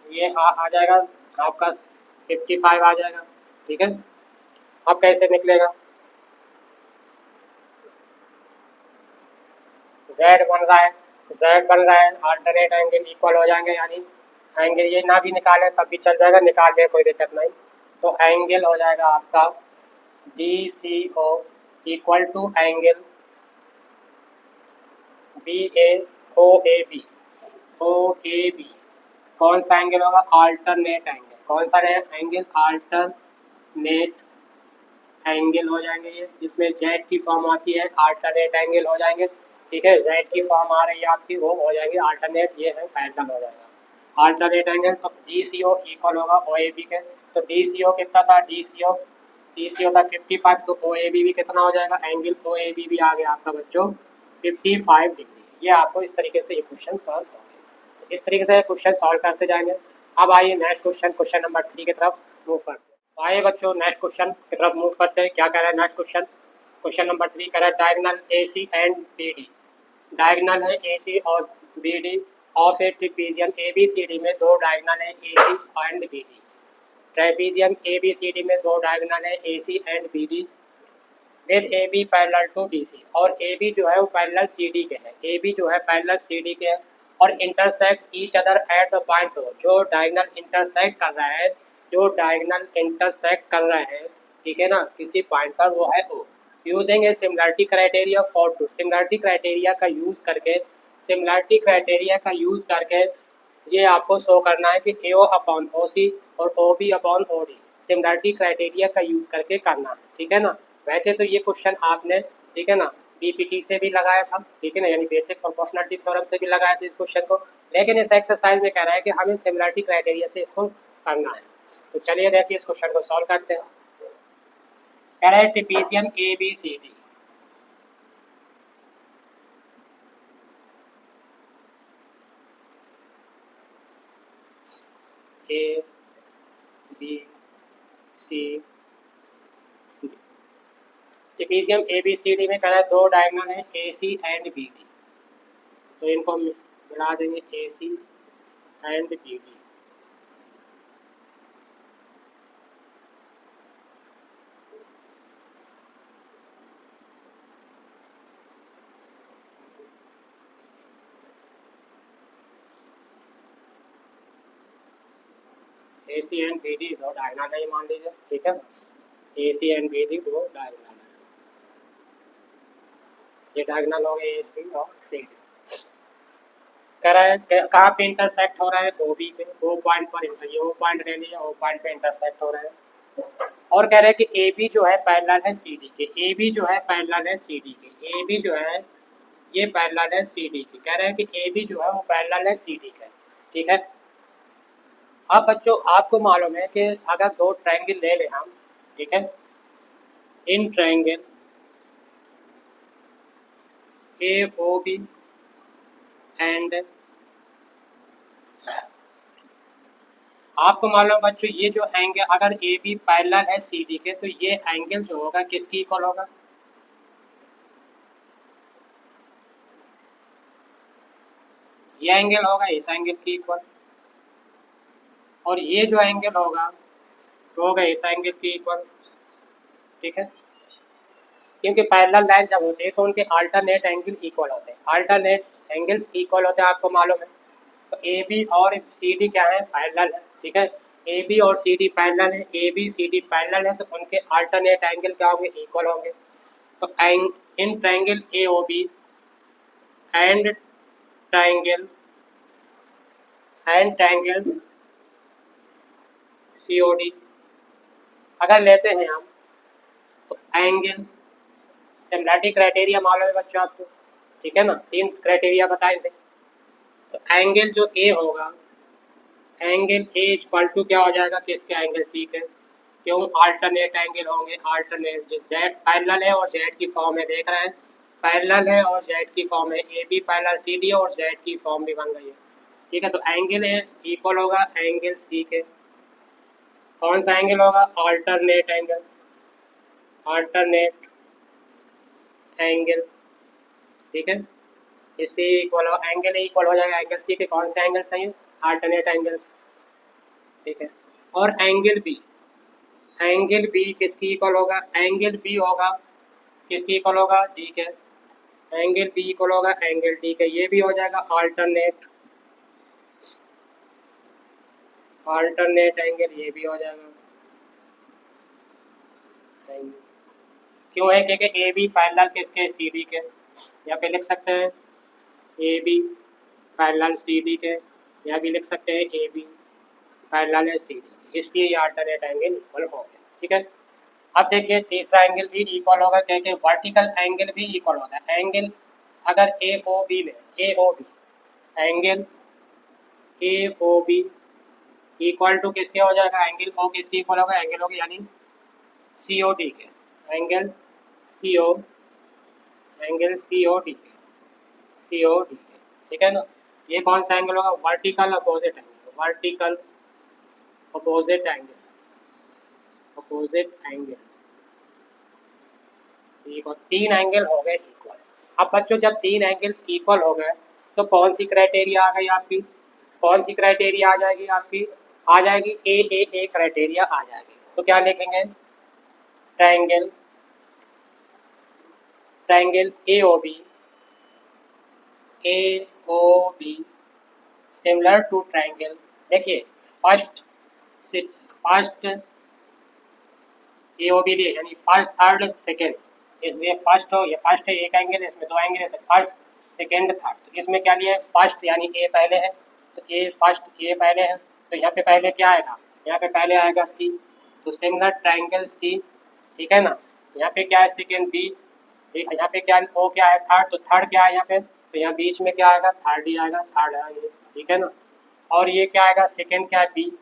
ये आ जाएगा आपका 55 आ जाएगा, ठीक है। अब कैसे निकलेगा, z बन रहा है, z बन रहा है, अल्टरनेट एंगल इक्वल हो जाएंगे, यानी एंगल ये ना भी निकालें तब भी चल जाएगा, निकाल ले कोई दिक्कत नहीं। तो एंगल हो जाएगा आपका D C O equal to angle B A O A B, O A B कौन सा एंगल होगा, अल्टरनेट एंगल, कौन सा एंगल, अल्टरनेट एंगल हो जाएंगे ये, जिसमें जेड की फॉर्म आती है, अल्टरनेट एंगल हो जाएंगे, ठीक है। जेड की फॉर्म आ रही है आपकी, वो हो जाएगी अल्टरनेट, ये है पैरेलल हो जाएगा अल्टरनेट एंगल। तो डी सी ओ इक्वल होगा ओ ए बी के। तो डी सी ओ कितना था, डी सी ओ था 55, तो ओ ए बी भी कितना हो जाएगा, एंगल ओ ए बी भी आ गया आपका बच्चों 55 डिग्री। ये आपको इस तरीके से ये क्वेश्चन सॉल्व होंगे, इस तरीके से क्वेश्चन सॉल्व करते जाएंगे। अब आइए नेक्स्ट क्वेश्चन, क्वेश्चन नंबर 3 की तरफ मूव करते हैं। तो आइए बच्चों नेक्स्ट क्वेश्चन की तरफ मूव करते हैं। क्या कह रहा है नेक्स्ट क्वेश्चन? क्वेश्चन नंबर 3 कह रहा है diagonal A C and B D. Diagonal है ए सी और B D of a trapezium A B C D में दो डायगोनल है A C and B D. Trapezium A B C D में दो डायगोनल है A C and B D with A B parallel to D C, और ए बी जो है वो पैरेलल सी डी के है। ए बी जो है पैरेलल सी डी के है और intersect each other at the point O. जो डायगोनल इंटरसेक्ट कर रहा है, जो डायगोनल इंटरसेक्ट कर रहा है, ठीक है ना, किसी पॉइंट पर, वो है O. Using a similarity criteria for two. Similarity criteria का यूज़ करके, सिमिलरिटी क्राइटेरिया का यूज़ करके ये आपको शो करना है कि ए ओ अपॉन ओ सी और O B upon O D similarity criteria का यूज़ करके करना है, ठीक है ना। वैसे तो ये क्वेश्चन आपने, ठीक है ना, बीपीटी से भी लगाया था, ठीक है ना, यानी बेसिक प्रोपोर्शनलिटी थ्योरम से भी लगाया था इस क्वेश्चन को, लेकिन इस एक्सरसाइज में कह रहा है कि हमें सिमिलरिटी क्राइटेरिया से इसको करना है। तो चलिए देखिए इस क्वेश्चन को सॉल्व करते हैं। कह रहा है trapezium A B C D, A B C D. Trapezium A B C D में कह रहा है दो डायगोनल है A C and B D, तो इनको मिला देंगे A C and B D. A C and B D दो डायगोनल है, मान लीजिए, ठीक है। A C and B D दो डायगोनल है, ये डायगोनल हो गए ए सी और सी डी। कह रहा है कहाँ पे इंटरसेक्ट हो रहा है? ओ बी पे, ओ पॉइंट पर। ये ओ पॉइंट ले लिया, ओ पॉइंट पे इंटरसेक्ट हो रहा है। और कह रहा है कि ए बी जो है पैरेलल है सी डी के। ए बी जो है पैरेलल है सी डी के। ए बी जो है ये पैरेलल है सी डी के। कह रहा है कि ए बी जो है वो पैरेलल है सी डी के, ठीक है। अब बच्चों आपको मालूम है कि अगर दो ट्रायंगल ले लें हम, ठीक है, in triangle A O B and, आपको मालूम बच्चों ये जो एंगल, अगर ए बी पैरेलल है सी डी के, तो ये एंगल जो होगा किसकी इक्वल होगा? ये एंगल होगा इस एंगल की इक्वल, और ये जो एंगल होगा वो होगा इस एंगल की इक्वल, ठीक है। क्योंकि पैरेलल लाइन जब होते हैं तो उनके अल्टरनेट एंगल इक्वल होते हैं। अल्टरनेट एंगल्स इक्वल होते हैं, आपको मालूम है। तो ए बी और सी डी क्या है? पैरेलल है, ठीक है। ए बी और सी डी पैरेलल है, A B C D parallel है, तो उनके अल्टरनेट एंगल क्या होंगे? इक्वल होंगे। तो in triangle A O B and triangle C O D अगर लेते हैं हम, तो एंगल, सिमिलरिटी क्राइटेरिया मालूम है बच्चों आपको, ठीक है ना, तीन क्राइटेरिया बताए थे। तो एंगल जो ए होगा, एंगल ए इक्वल टू क्या हो जाएगा? किसके? एंगल सी के। क्यों? अल्टरनेट एंगल होंगे, अल्टरनेट, जो जेड पैरेलल है और जेड की फॉर्म में देख रहे हैं, पैरेलल है और जेड की फॉर्म है, A B parallel C D और जेड की फॉर्म भी बन गई है, ठीक है। तो एंगल है इक्वल होगा एंगल सी के। कौन सा एंगल होगा? अल्टरनेट एंगल, अल्टरनेट एंगल, ठीक है। इससे इक्वल हो, एंगल इक्वल हो जाएगा एंगल सी के। कौन से एंगल सही है? अल्टरनेट एंगल्स, ठीक है। और एंगल बी, एंगल बी किसकी इक्वल होगा? एंगल बी होगा किसकी इक्वल होगा? डी के। एंगल बी इक्वल होगा एंगल डी के। ये भी हो जाएगा अल्टरनेट, अल्टरनेट एंगल, ये भी हो जाएगा। क्यों है? क्योंकि ए बी पैरेलल किसके? सी डी के। यहाँ पे लिख सकते हैं A B parallel C D के, यहाँ भी लिख सकते हैं ए बी पैरेलल है सी डी, इसलिए ये अल्टरनेट एंगल इक्वल हो गया, ठीक है। अब देखिए तीसरा एंगल भी इक्वल होगा, क्योंकि वर्टिकल एंगल भी इक्वल होता है। एंगल अगर ए ओ बी में, A O B, angle A O B equal to किसके हो जाएगा? एंगल ओ किसके इक्वल होगा? एंगल होगा यानी सी ओ डी के, एंगल सी ओ, एंगल सी ओ डी के, सी ओ डी के, ठीक है ना। ये कौन सा एंगल होगा? Vertical opposite angle, vertical opposite angles equal, 3 angle हो गए इक्वल। अब बच्चों जब 3 एंगल इक्वल हो गए तो कौन सी क्राइटेरिया आ गई आपकी, कौन सी क्राइटेरिया आ जाएगी आपकी, आ जाएगी ए क्राइटेरिया आ जाएगी। तो क्या लिखेंगे, triangle A O B similar to triangle. देखिए first A O B D यानी फर्स्ट थर्ड सेकेंड, इसमें फर्स्ट हो, ये फर्स्ट है एक एंगल, इसमें 2 एंगल है, फर्स्ट सेकेंड थर्ड। तो इसमें क्या लिया है, फर्स्ट यानी ए पहले है, तो ए पहले है, तो यहाँ पे पहले क्या आएगा, यहाँ पे पहले आएगा सी, तो सिमिलर ट्रायंगल सी, ठीक है ना। यहाँ पे क्या है सेकेंड बी, यहाँ पे क्या ओ क्या है थर्ड, तो थर्ड क्या है यहाँ पे, तो यहाँ बीच में क्या आएगा थर्ड ही आएगा, थर्ड है ये, ठीक है ना। और ये क्या आएगा सेकेंड क्या है बी,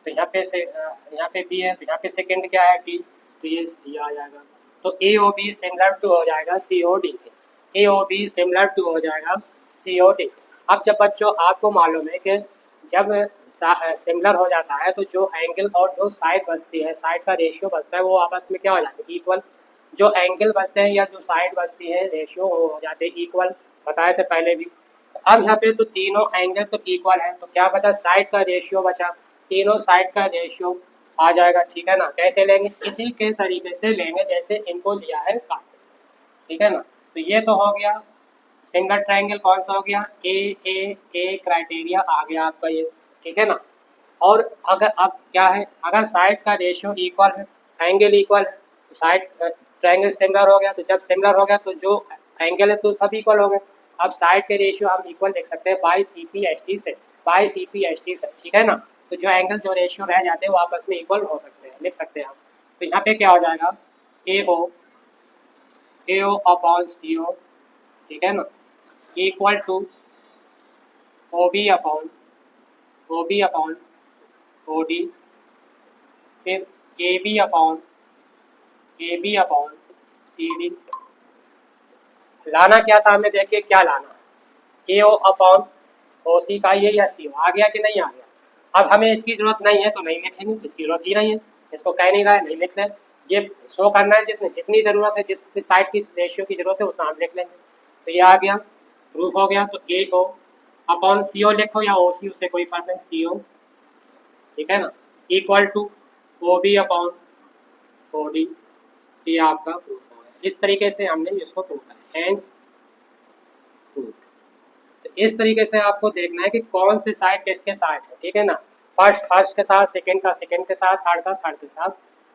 तो यहाँ पे से यहाँ पे बी है, तो यहाँ पे सेकेंड क्या है डी, तो ये डी आ जाएगा। तो ए ओ बी सिमिलर टू हो जाएगा सी ओ डी के, ए ओ बी सिमिलर टू हो जाएगा सी ओ डी। अब जब बच्चों आपको मालूम है कि जब सिमिलर हो जाता है तो जो एंगल और जो साइड बचती है, साइड का रेशियो बचता है, वो आपस में क्या हो जाता है इक्वल। जो एंगल बचते हैं या जो साइड बचती है रेशियो हो जाते हैं इक्वल, बताए थे पहले भी। अब यहाँ पे तो तीनों एंगल तो इक्वल है, तो क्या बचा साइड का रेशियो बचा, तीनों साइड का रेशियो आ जाएगा, ठीक है ना। कैसे लेंगे, इसी के तरीके से लेंगे जैसे इनको लिया है काट, ठीक है ना। तो ये तो हो गया सिंगल ट्रायंगल, कौन सा हो गया ए क्राइटेरिया आ गया आपका ये, ठीक है ना। और अगर अब क्या है, अगर साइड का रेशियो इक्वल है, एंगल इक्वल है, तो साइड ट्रायंगल सिमिलर हो गया, तो जब सिमिलर हो गया तो जो एंगल है तो सब इक्वल हो गए। अब साइड के रेशियो हम इक्वल लिख सकते हैं by C P H T से, by C P H T से, ठीक है ना। तो जो एंगल जो रेशियो रह जाते हैं वो आपस में इक्वल हो सकते हैं, लिख सकते हैं हम। तो यहाँ पे क्या हो जाएगा ए ओ अपॉन सी ओ, ठीक है ना, equal to O B upon O D, फिर A B upon C D. लाना क्या था हमें, देखिए क्या लाना, ए ओ अपॉन ओ सी का ये या सी ओ आ गया कि नहीं आ गया। अब हमें इसकी जरूरत नहीं है तो नहीं लिखेंगे, इसकी जरूरत ही नहीं है, इसको कह नहीं रहा है नहीं लिख रहे, ये शो करना है जितनी जरूरत है, जिस साइड की रेशियो की जरूरत है उतना हम लिख लेंगे। तो ये आ गया, प्रूफ हो गया। तो ए ओ अपॉन सी ओ लिखो या ओ सी, उससे कोई फर्क नहीं, सी ओ, ठीक है ना, equal to O B upon O D, ये आपका प्रूफ हो गया। इस तरीके से हमने इसको प्रूव करा, हैंस प्रूफ। तो इस तरीके से आपको देखना है कि कौन से साइड किसके साथ है, ठीक है ना। फर्स्ट के साथ, सेकंड का सेकंड के साथ, थर्ड का थर्ड के साथ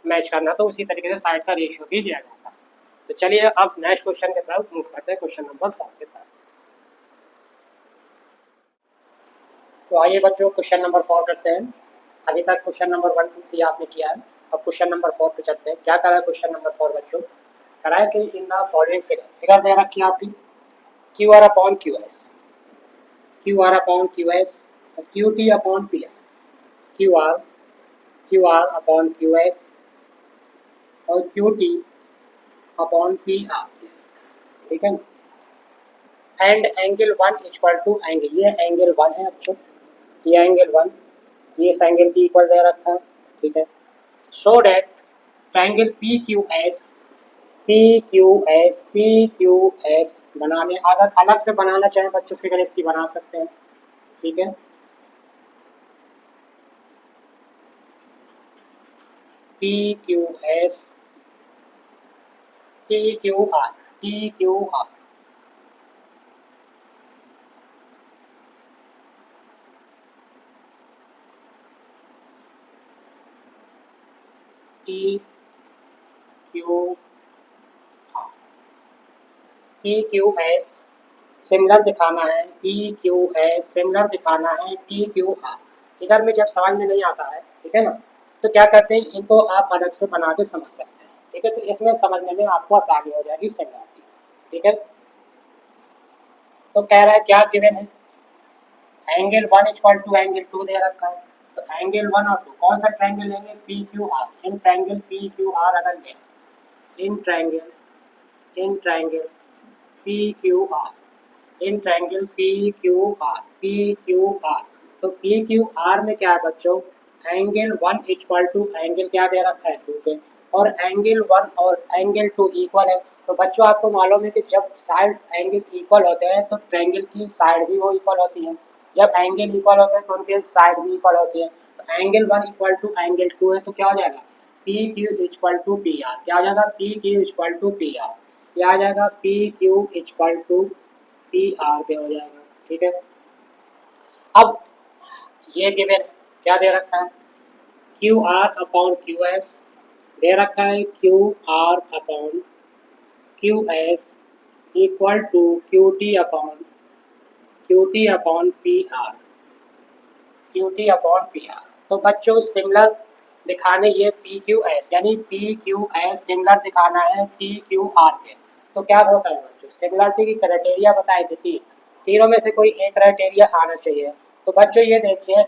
मैच करना, तो उसी तरीके से साइड का रेशियो भी दिया जाता है। तो चलिए अब नेक्स्ट क्वेश्चन की तरफ मूव करते हैं, क्वेश्चन नंबर 4 की तरफ। तो आइए बच्चों क्वेश्चन नंबर 4 करते हैं। अभी तक क्वेश्चन नंबर 1 2 3 आपने किया है, अब क्वेश्चन नंबर 4 पे चलते हैं। क्या करा है क्वेश्चन नंबर 4 बच्चों, करा है कि इन द फॉलोइंग फिगर दे रखी है आपकी, Q R upon Q S, Q R upon Q S, Q T upon P R, Q R upon Q S और Q T upon P R दे रखा है, ठीक है ना। And angle 1 equal to angle, ये एंगल 1 है बच्चों, ये एंगल 1, ये इस एंगल की इक्वल दे रखा है, ठीक है। So that triangle P Q S बनाने, अगर अलग से बनाना चाहें बच्चों फिगर इसकी बना सकते हैं, ठीक है। P Q S T Q are, T Q are, T Q are, P Q S similar दिखाना है, पी क्यू एस सिमिलर दिखाना है टी क्यू आर। फिगर में जब समझ में नहीं आता है, ठीक है ना, तो क्या करते हैं, इनको आप अलग से बना के समझ सकते हैं, ठीक है। तो इसमें समझने में आपको आसानी हो जाएगी सिमिलरिटी, ठीक है। तो कह रहा है क्या गिवन है, एंगल 1 इक्वल टू एंगल 2 दे रखा है, तो एंगल 1 और 2 कौन सा ट्रायंगल लेंगे, P Q are, in triangle P Q are अगर लें, in triangle P Q are, in triangle P Q are, P Q R. तो पी क्यू आर में क्या है बच्चों, एंगल 1 इक्वल टू एंगल क्या दे रखा है 2 के, और एंगल 1 और एंगल 2 इक्वल है। तो बच्चों आपको मालूम है कि जब साइड एंगल इक्वल होते हैं तो ट्रायंगल की साइड भी वो इक्वल होती है, जब एंगल इक्वल होते हैं तो उनकी साइड भी इक्वल होती है। तो एंगल 1 इक्वल टू एंगल 2 है तो क्या हो जाएगा P Q equal to P R, क्या हो जाएगा P Q equal to P R, क्या आ जाएगा P Q equal to P R के हो जाएगा। ठीक है, अब ये गिवन क्या दे रखा है Q R upon Q S, दे रखा है Q R upon Q S equal to Q T upon P R, Q T upon P R. तो बच्चों सिमिलर दिखाने ये पी क्यू एस यानी पी क्यू एस सिमिलर दिखाना है टी क्यू आर के। तो क्या होता है बच्चों सिमिलरिटी की क्राइटेरिया बताई देती, तीनों में से कोई एक क्राइटेरिया आना चाहिए। तो बच्चों ये देखिए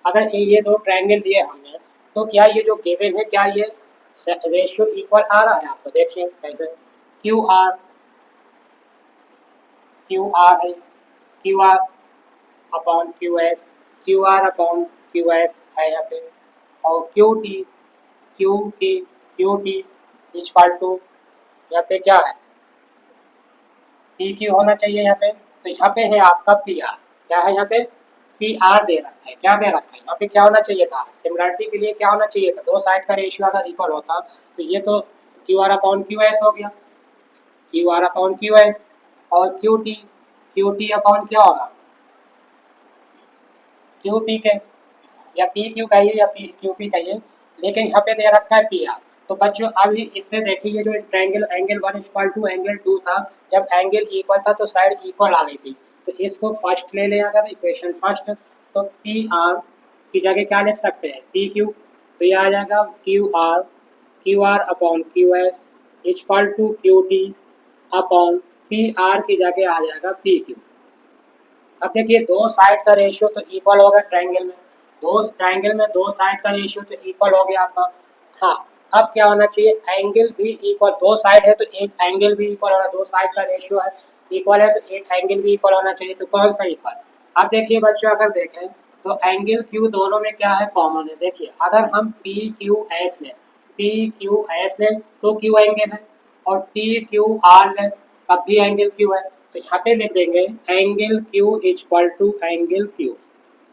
अगर ये दो ट्रायंगल दिए हमने तो क्या ये जो गिवन है क्या ये रेशियो इक्वल आ रहा है आपको, देखिए कैसे क्यू आर है Q R upon Q R upon Q S है यहाँ पे, और क्यू टी इक्वल टू यहाँ पे क्या है पी क्यू होना चाहिए यहाँ पे। तो यहाँ पे है आपका पी आर, क्या है यहाँ पे पी आर दे रखा है, क्या दे रखा है यहाँ पे क्या होना चाहिए था सिमिलरिटी के लिए क्या होना चाहिए था, दो साइड का रेशियो अगर इक्वल होता तो ये तो Q R upon Q S हो गया, Q R upon Q S, और क्यू टी अपॉन क्या होगा क्यू पी के, या पी क्यू कहिए या पी क्यू पी कहिए, लेकिन यहाँ पे दे रखा है पी आर। तो बच्चों अभी इससे देखिए जो triangle angle 1 equal to angle 2 था, जब एंगल इक्वल था तो साइड इक्वल आ गई थी, तो इसको फर्स्ट ले लिया अगर इक्वेशन फर्स्ट, तो पी आर की जगह क्या लिख सकते हैं पी क्यू, तो ये आ जाएगा Q R upon Q S equal to Q T upon P R की जगह आ जाएगा पी क्यू। अब देखिए दो साइड का रेशियो तो इक्वल होगा ट्रायंगल में, दो साइड का रेशियो तो इक्वल हो गया आपका। हाँ, अब क्या होना चाहिए एंगल भी इक्वल, दो साइड है तो एक एंगल भी इक्वल होना, दो साइड का रेशियो है इक्वल है तो एक एंगल भी इक्वल होना चाहिए, तो कौन सा इक्वल। अब देखिए बच्चों अगर देखें तो एंगल क्यू दोनों में क्या है कॉमन है, देखिए अगर हम पी क्यू एस लें तो क्यू एंगल है, और टी क्यू आर लें तब भी एंगल क्यू है, तो यहाँ पे लिख देंगे angle Q equal to angle Q,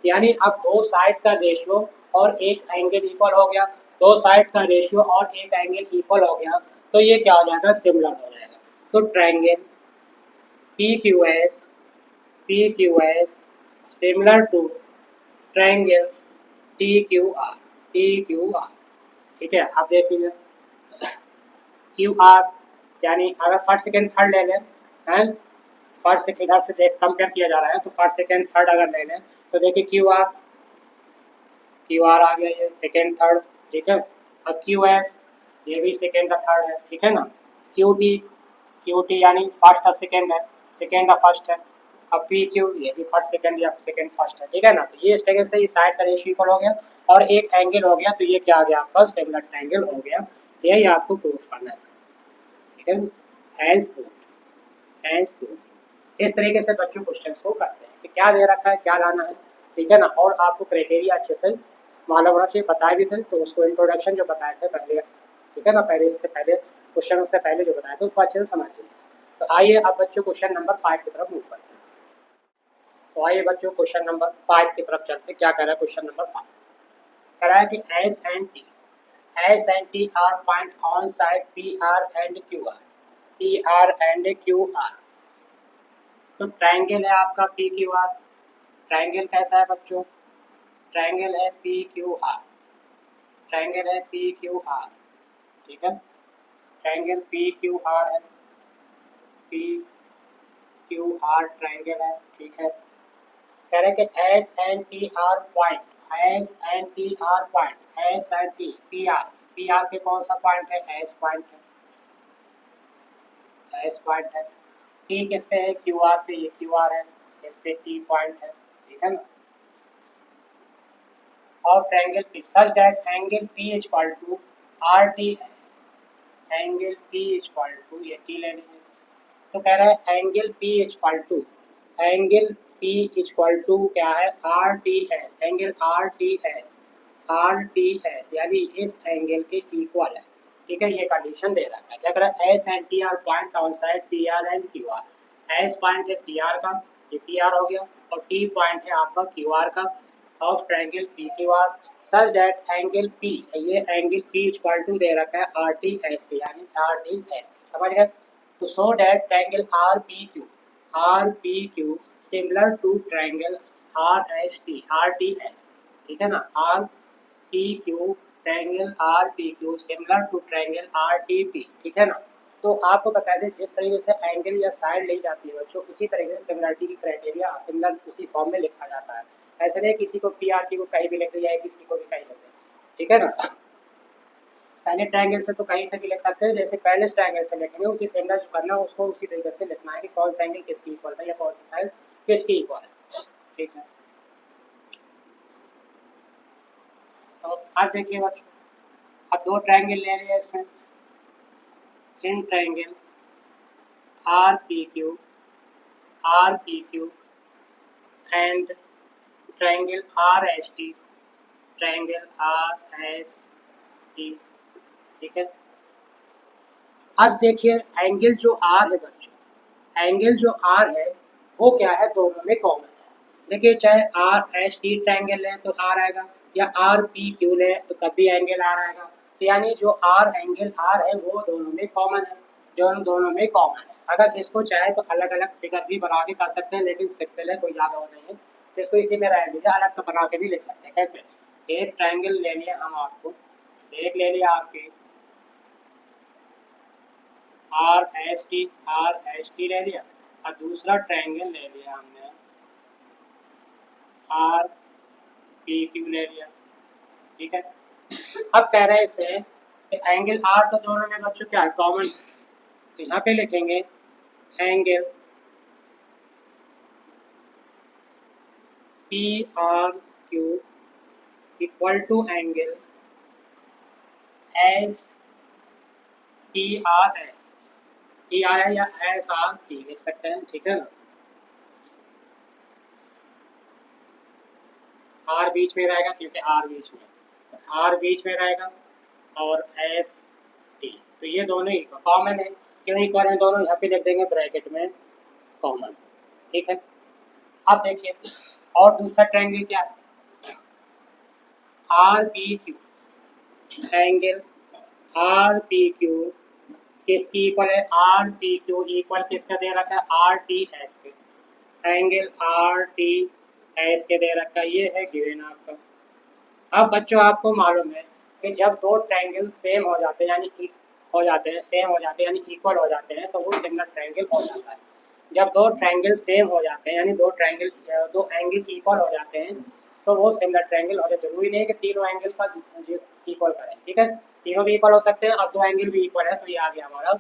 यानी अब दो साइड का रेशियो और एक एंगल इक्वल हो गया, दो साइड का रेशियो और एक एंगल इक्वल हो गया, तो ये क्या हो जाएगा सिमिलर हो जाएगा। तो triangle P Q S similar to triangle T Q R. ठीक है, अब देखिए क्यू आर यानी अगर फर्स्ट सेकेंड थर्ड ले लें हैं, फर्स्ट इधर से देख कंपेयर किया जा रहा है तो फर्स्ट सेकेंड थर्ड अगर ले लें तो देखिए क्यू आर आ गया ये सेकेंड थर्ड, ठीक है। अब क्यू एस ये भी सेकेंड और थर्ड है, ठीक है ना। क्यू टी यानी फर्स्ट और सेकेंड है, सेकेंड और फर्स्ट है। अब पी क्यू ये भी फर्स्ट सेकेंड या सेकेंड फर्स्ट है, ठीक है ना। तो ये इस तरह से ये साइड का रेशियो इक्वल हो गया और एक एंगल हो गया, तो ये क्या आ गया आपका सिमिलर ट्रायंगल हो गया। यही आपको प्रूफ करना था, ठीक है। हैंड्स प्रूफ इस तरीके से बच्चों क्वेश्चन को करते हैं कि क्या दे रखा है क्या लाना है, ठीक है ना। और आपको क्राइटेरिया अच्छे से मालूम होना चाहिए, बताए भी थे तो उसको इंट्रोडक्शन जो बताए थे पहले, ठीक है ना, पहले इसके पहले क्वेश्चन से पहले जो बताया था उसको अच्छे से समझ लीजिए। तो आइए अब बच्चों क्वेश्चन नंबर 5 की तरफ मूव करते हैं। तो आइए बच्चों क्वेश्चन नंबर 5 की तरफ चलते, क्या कह रहा है क्वेश्चन नंबर 5, कह रहा है कि S and T R point on side P R and Q R. तो ट्रायंगल है आपका पी क्यू आर, ट्रायंगल कैसा है बच्चों, ट्रायंगल है पी क्यू आर, ट्रायंगल है पी क्यू आर, ठीक है। ट्रायंगल पी क्यू आर है, पी क्यू आर ट्रायंगल है, ठीक है। कह रहे कि S and T R point, S and T P R पे कौन सा पॉइंट है एस पॉइंट है, एस पॉइंट है। टी किस पे है क्यू आर पे, ये क्यू आर है, इस पे टी पॉइंट है, ठीक है ना। Of triangle P such that angle P equal to R T S, angle P equal to ये टी लेनी है, तो कह रहा है एंगल पी इक्वल टू क्या है are T S, angle are T S R T S यानी इस एंगल के इक्वल है। ठीक है, ये कंडीशन दे रखा है। क्या करें, S and T R point on side P R and Q R. S point है पी आर का, ये पी आर हो गया, और टी पॉइंट है आपका क्यू आर का of triangle P Q R such that angle P, ये एंगल पी इक्वल टू दे रखा है आर टी एस के, यानी आर टी एस के, समझ गए। तो so that triangle R P Q similar to triangle R S T, R T S, ठीक है ना, R P Q triangle R P Q similar to triangle R T P, ठीक है ना। तो आपको बता दें जिस तरीके से एंगल या साइड ली जाती है बच्चों, उसी तरीके से सिमिलरिटी की क्राइटेरिया सिमिलर उसी फॉर्म में लिखा जाता है। ऐसे नहीं किसी को पी आर की को कहीं भी लिख दिया है, किसी को भी कहीं लिख दिया, ठीक है ना। पहले ट्रायंगल से तो कहीं से भी लिख सकते हैं, जैसे पहले ट्रायंगल से लिखेंगे उसी सिमिलर जो करना है उसको उसी तरीके से लिखना है कि कौन सा एंगल किसकी इक्वल है या कौन सी साइड किसकी इक्वल है, ठीक है। तो अब देखिए बच्चों, अब दो ट्रायंगल ले रहे हैं इसमें, in triangle R P Q and triangle R S T, ठीक है। अब देखिए एंगल जो आर है बच्चों, एंगल जो आर है वो क्या है, दोनों में कॉमन है। देखिए चाहे आर एस टी ट्रायंगल है तो आर आएगा, या आर पी क्यू ले तो तब भी एंगल आर आएगा। तो यानी जो आर एंगल आर है वो दोनों में कॉमन है, जो दोनों में कॉमन है। अगर इसको चाहे तो अलग अलग फिगर भी बना के कर सकते हैं, लेकिन सिंपल है, कोई ज़्यादा वो नहीं है, तो इसको इसी में रह लीजिए, अलग तो बना के भी लिख सकते हैं। कैसे, एक ट्रायंगल ले लिया हम आपको, एक ले लिया आपके आर एस टी ले लिया, और दूसरा ट्रायंगल ले लिया हमने आर पी क्यू ले लिया, ठीक है। अब कह रहे हैं इसमें कि एंगल आर तो दोनों में बच्चों क्या है, कॉमन, तो यहाँ पे लिखेंगे angle P R Q equal to angle S T R S, T R है या एस आर टी लिख सकते हैं, ठीक है ना। आर बीच में रहेगा क्योंकि आर बीच में रहेगा, और एस टी, तो ये दोनों ही कॉमन है। क्यों इक्वल है दोनों, यहाँ पे लिख देंगे ब्रैकेट में कॉमन, ठीक है। अब देखिए और दूसरा ट्रायंगल क्या है, are P Q, angle are P Q किसकी इक्वल है, आर पी क्यू इक्वल किसका दे रखा है, आर टी एस के, एंगल आर टी एस के दे रखा है, ये है गिवन आपका। अब बच्चों आपको मालूम है कि जब दो ट्रायंगल सेम हो जाते हैं यानी हो जाते हैं, सेम हो जाते हैं यानी इक्वल हो जाते हैं, तो वो सिमिलर ट्रायंगल हो जाता है। जब दो ट्रायंगल सेम हो जाते हैं यानी दो एंगल इक्वल हो जाते हैं, तो वो सिमिलर ट्रायंगल हो जाते हैं। जरूरी नहीं है कि तीनों एंगल का इक्वल करें, ठीक है, तीनों भी इक्वल हो सकते हैं, अब दो एंगल भी इक्वल है तो ये आ गया हमारा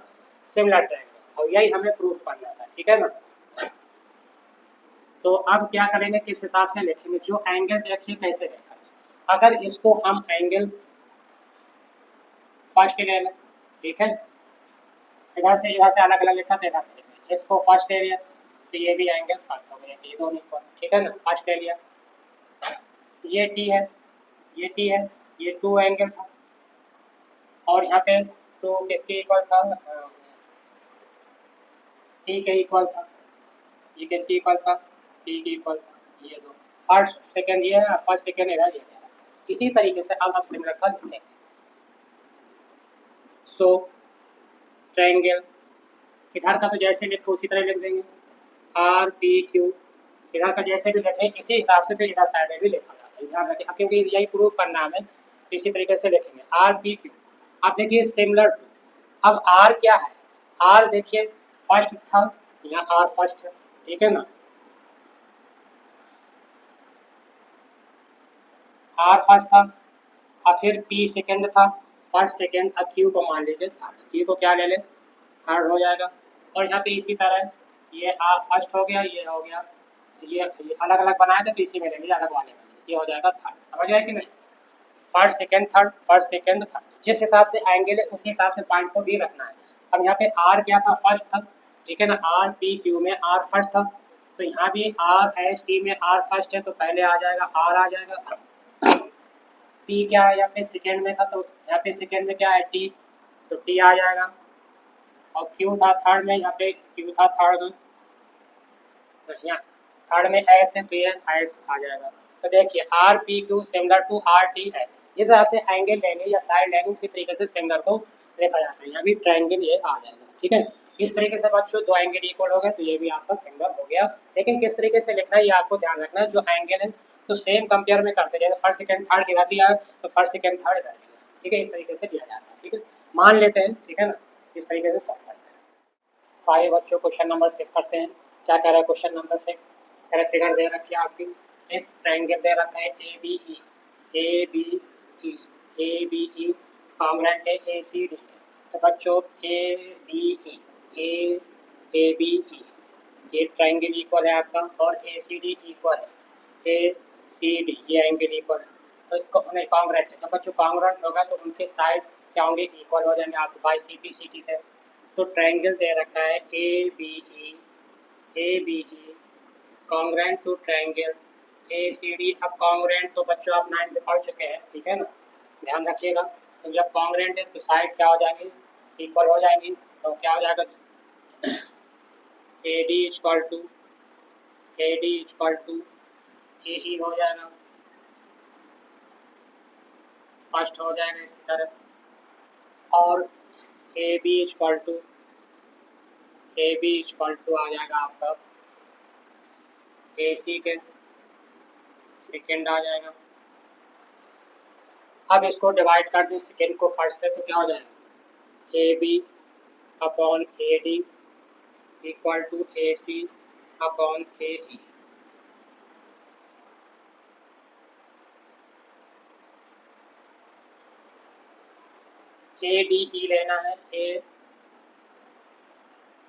सिमिलर ट्रायंगल, और यही हमें प्रूफ करना था, ठीक है ना। तो अब क्या करेंगे, किस हिसाब से लिखेंगे, जो एंगल देखिए कैसे देखा, अगर इसको हम एंगल फर्स्ट ले लें, ठीक है, इधर से अलग अलग लिखा था, इधर से लिखा, इसको फर्स्ट ले लिया तो ये भी एंगल फर्स्ट हो गया, ये दोनों इक्वल, ठीक है ना, फर्स्ट ले लिया। ये टी है, ये टी है, ये टू एंगल था, और यहाँ पे टू किसके इक्वल था, टी के इक्वल था, ये किसके इक्वल था, टी के इक्वल था, ये दो फर्स्ट सेकंड ये है, फर्स्ट सेकंड इधर ये, इसी तरीके से अब सिमिलर का लिखेंगे। सो ट्रायंगल इधर का तो जैसे लिखो उसी तरह लिख देंगे, आर पी क्यू इधर का जैसे भी लिखें इसी हिसाब से फिर इधर साइड में भी लिखा जाता है, ध्यान रखें, क्योंकि यही प्रूफ करना है हमें, तो इसी तरीके से लिखेंगे आर पी क्यू। अब देखिए सिमिलर टू, अब आर क्या है, आर देखिए फर्स्ट था, यहाँ आर फर्स्ट है, ठीक है ना, आर फर्स्ट था, और फिर पी सेकंड था, फर्स्ट सेकंड, अब क्यू को मान लीजिए थर्ड, क्यू को क्या ले ले, थर्ड हो जाएगा। और यहाँ पे इसी तरह ये आर फर्स्ट हो गया, ये हो गया, ये अलग अलग बनाए थे तो इसी में ले लीजिए, अलग वाले में ये हो जाएगा थर्ड, समझ आए कि नहीं, first second third, first second third, जिस हिसाब से एंगल है उसी हिसाब से पॉइंट को भी रखना है। अब यहाँ पे आर क्या था, फर्स्ट था, ठीक है ना, आर पी क्यू में आर फर्स्ट था, तो यहाँ भी आर एस टी में आर फर्स्ट है, तो पहले आ जाएगा आर आ जाएगा, पी क्या है यहाँ पे सेकेंड में था, तो यहाँ पे सेकेंड में क्या है टी, तो टी आ जाएगा। और क्यू था थर्ड में, यहाँ पे क्यू था थर्ड में, तो यहाँ थर्ड में एस है तो ये एस आ जाएगा। तो देखिए R P Q similar to R T है, जिस हिसाब से एंगल लेंगे या साइड लेंगे उसी तरीके से सिमिलर को लिखा जाता है। यहाँ भी ट्रायंगल ये आ जाएगा, ठीक है। इस तरीके से बच्चों दो एंगल इक्वल हो गए तो ये भी आपका सिमिलर हो गया। लेकिन किस तरीके से लिखना है ये आपको ध्यान रखना है। जो एंगल है तो सेम कंपेयर में करते जैसे फर्स्ट सेकंड थर्ड इधर लिया है तो फर्स्ट सेकंड थर्ड इधर लिया है, ठीक है। इस तरीके से लिया जाता है, ठीक है। मान लेते हैं, ठीक है ना, इस तरीके से सॉल्व करते हैं। तो आइए बच्चों क्वेश्चन नंबर 6 करते हैं। क्या कह रहा है क्वेश्चन नंबर 6? कह रहा फिगर दे रखी है आपकी, इस ट्रायंगल दे रखा है A B E, A B E, A B E congruent है ए सी डी के। तो बच्चों A B E, A B ई ये ट्रायंगल इक्वल है आपका, और ए सी डी इक्वल है ए सी डी, ये एंगल इक्वल है तो नहीं कॉन्ग्रुएंट है। तो बच्चों कॉन्ग्रुएंट होगा तो उनके साइड क्या होंगे, इक्वल हो जाएंगे आपको बाई सी टी से। तो ट्रायंगल दे रखा है A B E congruent to triangle A C D. अब कॉन्ग्रुएंट तो बच्चों आप 9th में पढ़ चुके हैं, ठीक है ना, ध्यान रखिएगा। तो जब कॉन्ग्रुएंट है तो साइड क्या हो जाएंगी, इक्वल हो जाएंगी। तो क्या हो जाएगा, A D equal to A ई हो जाएगा, फर्स्ट हो जाएगा इसी तरह। और ए बी इक्वल टू आ जाएगा आपका ए सी के सेकेंड आ जाएगा। अब इसको डिवाइड कर दें सेकेंड को फर्स्ट से तो क्या हो जाएगा, A B upon A D equal to A C upon A E. A D E लेना है, ए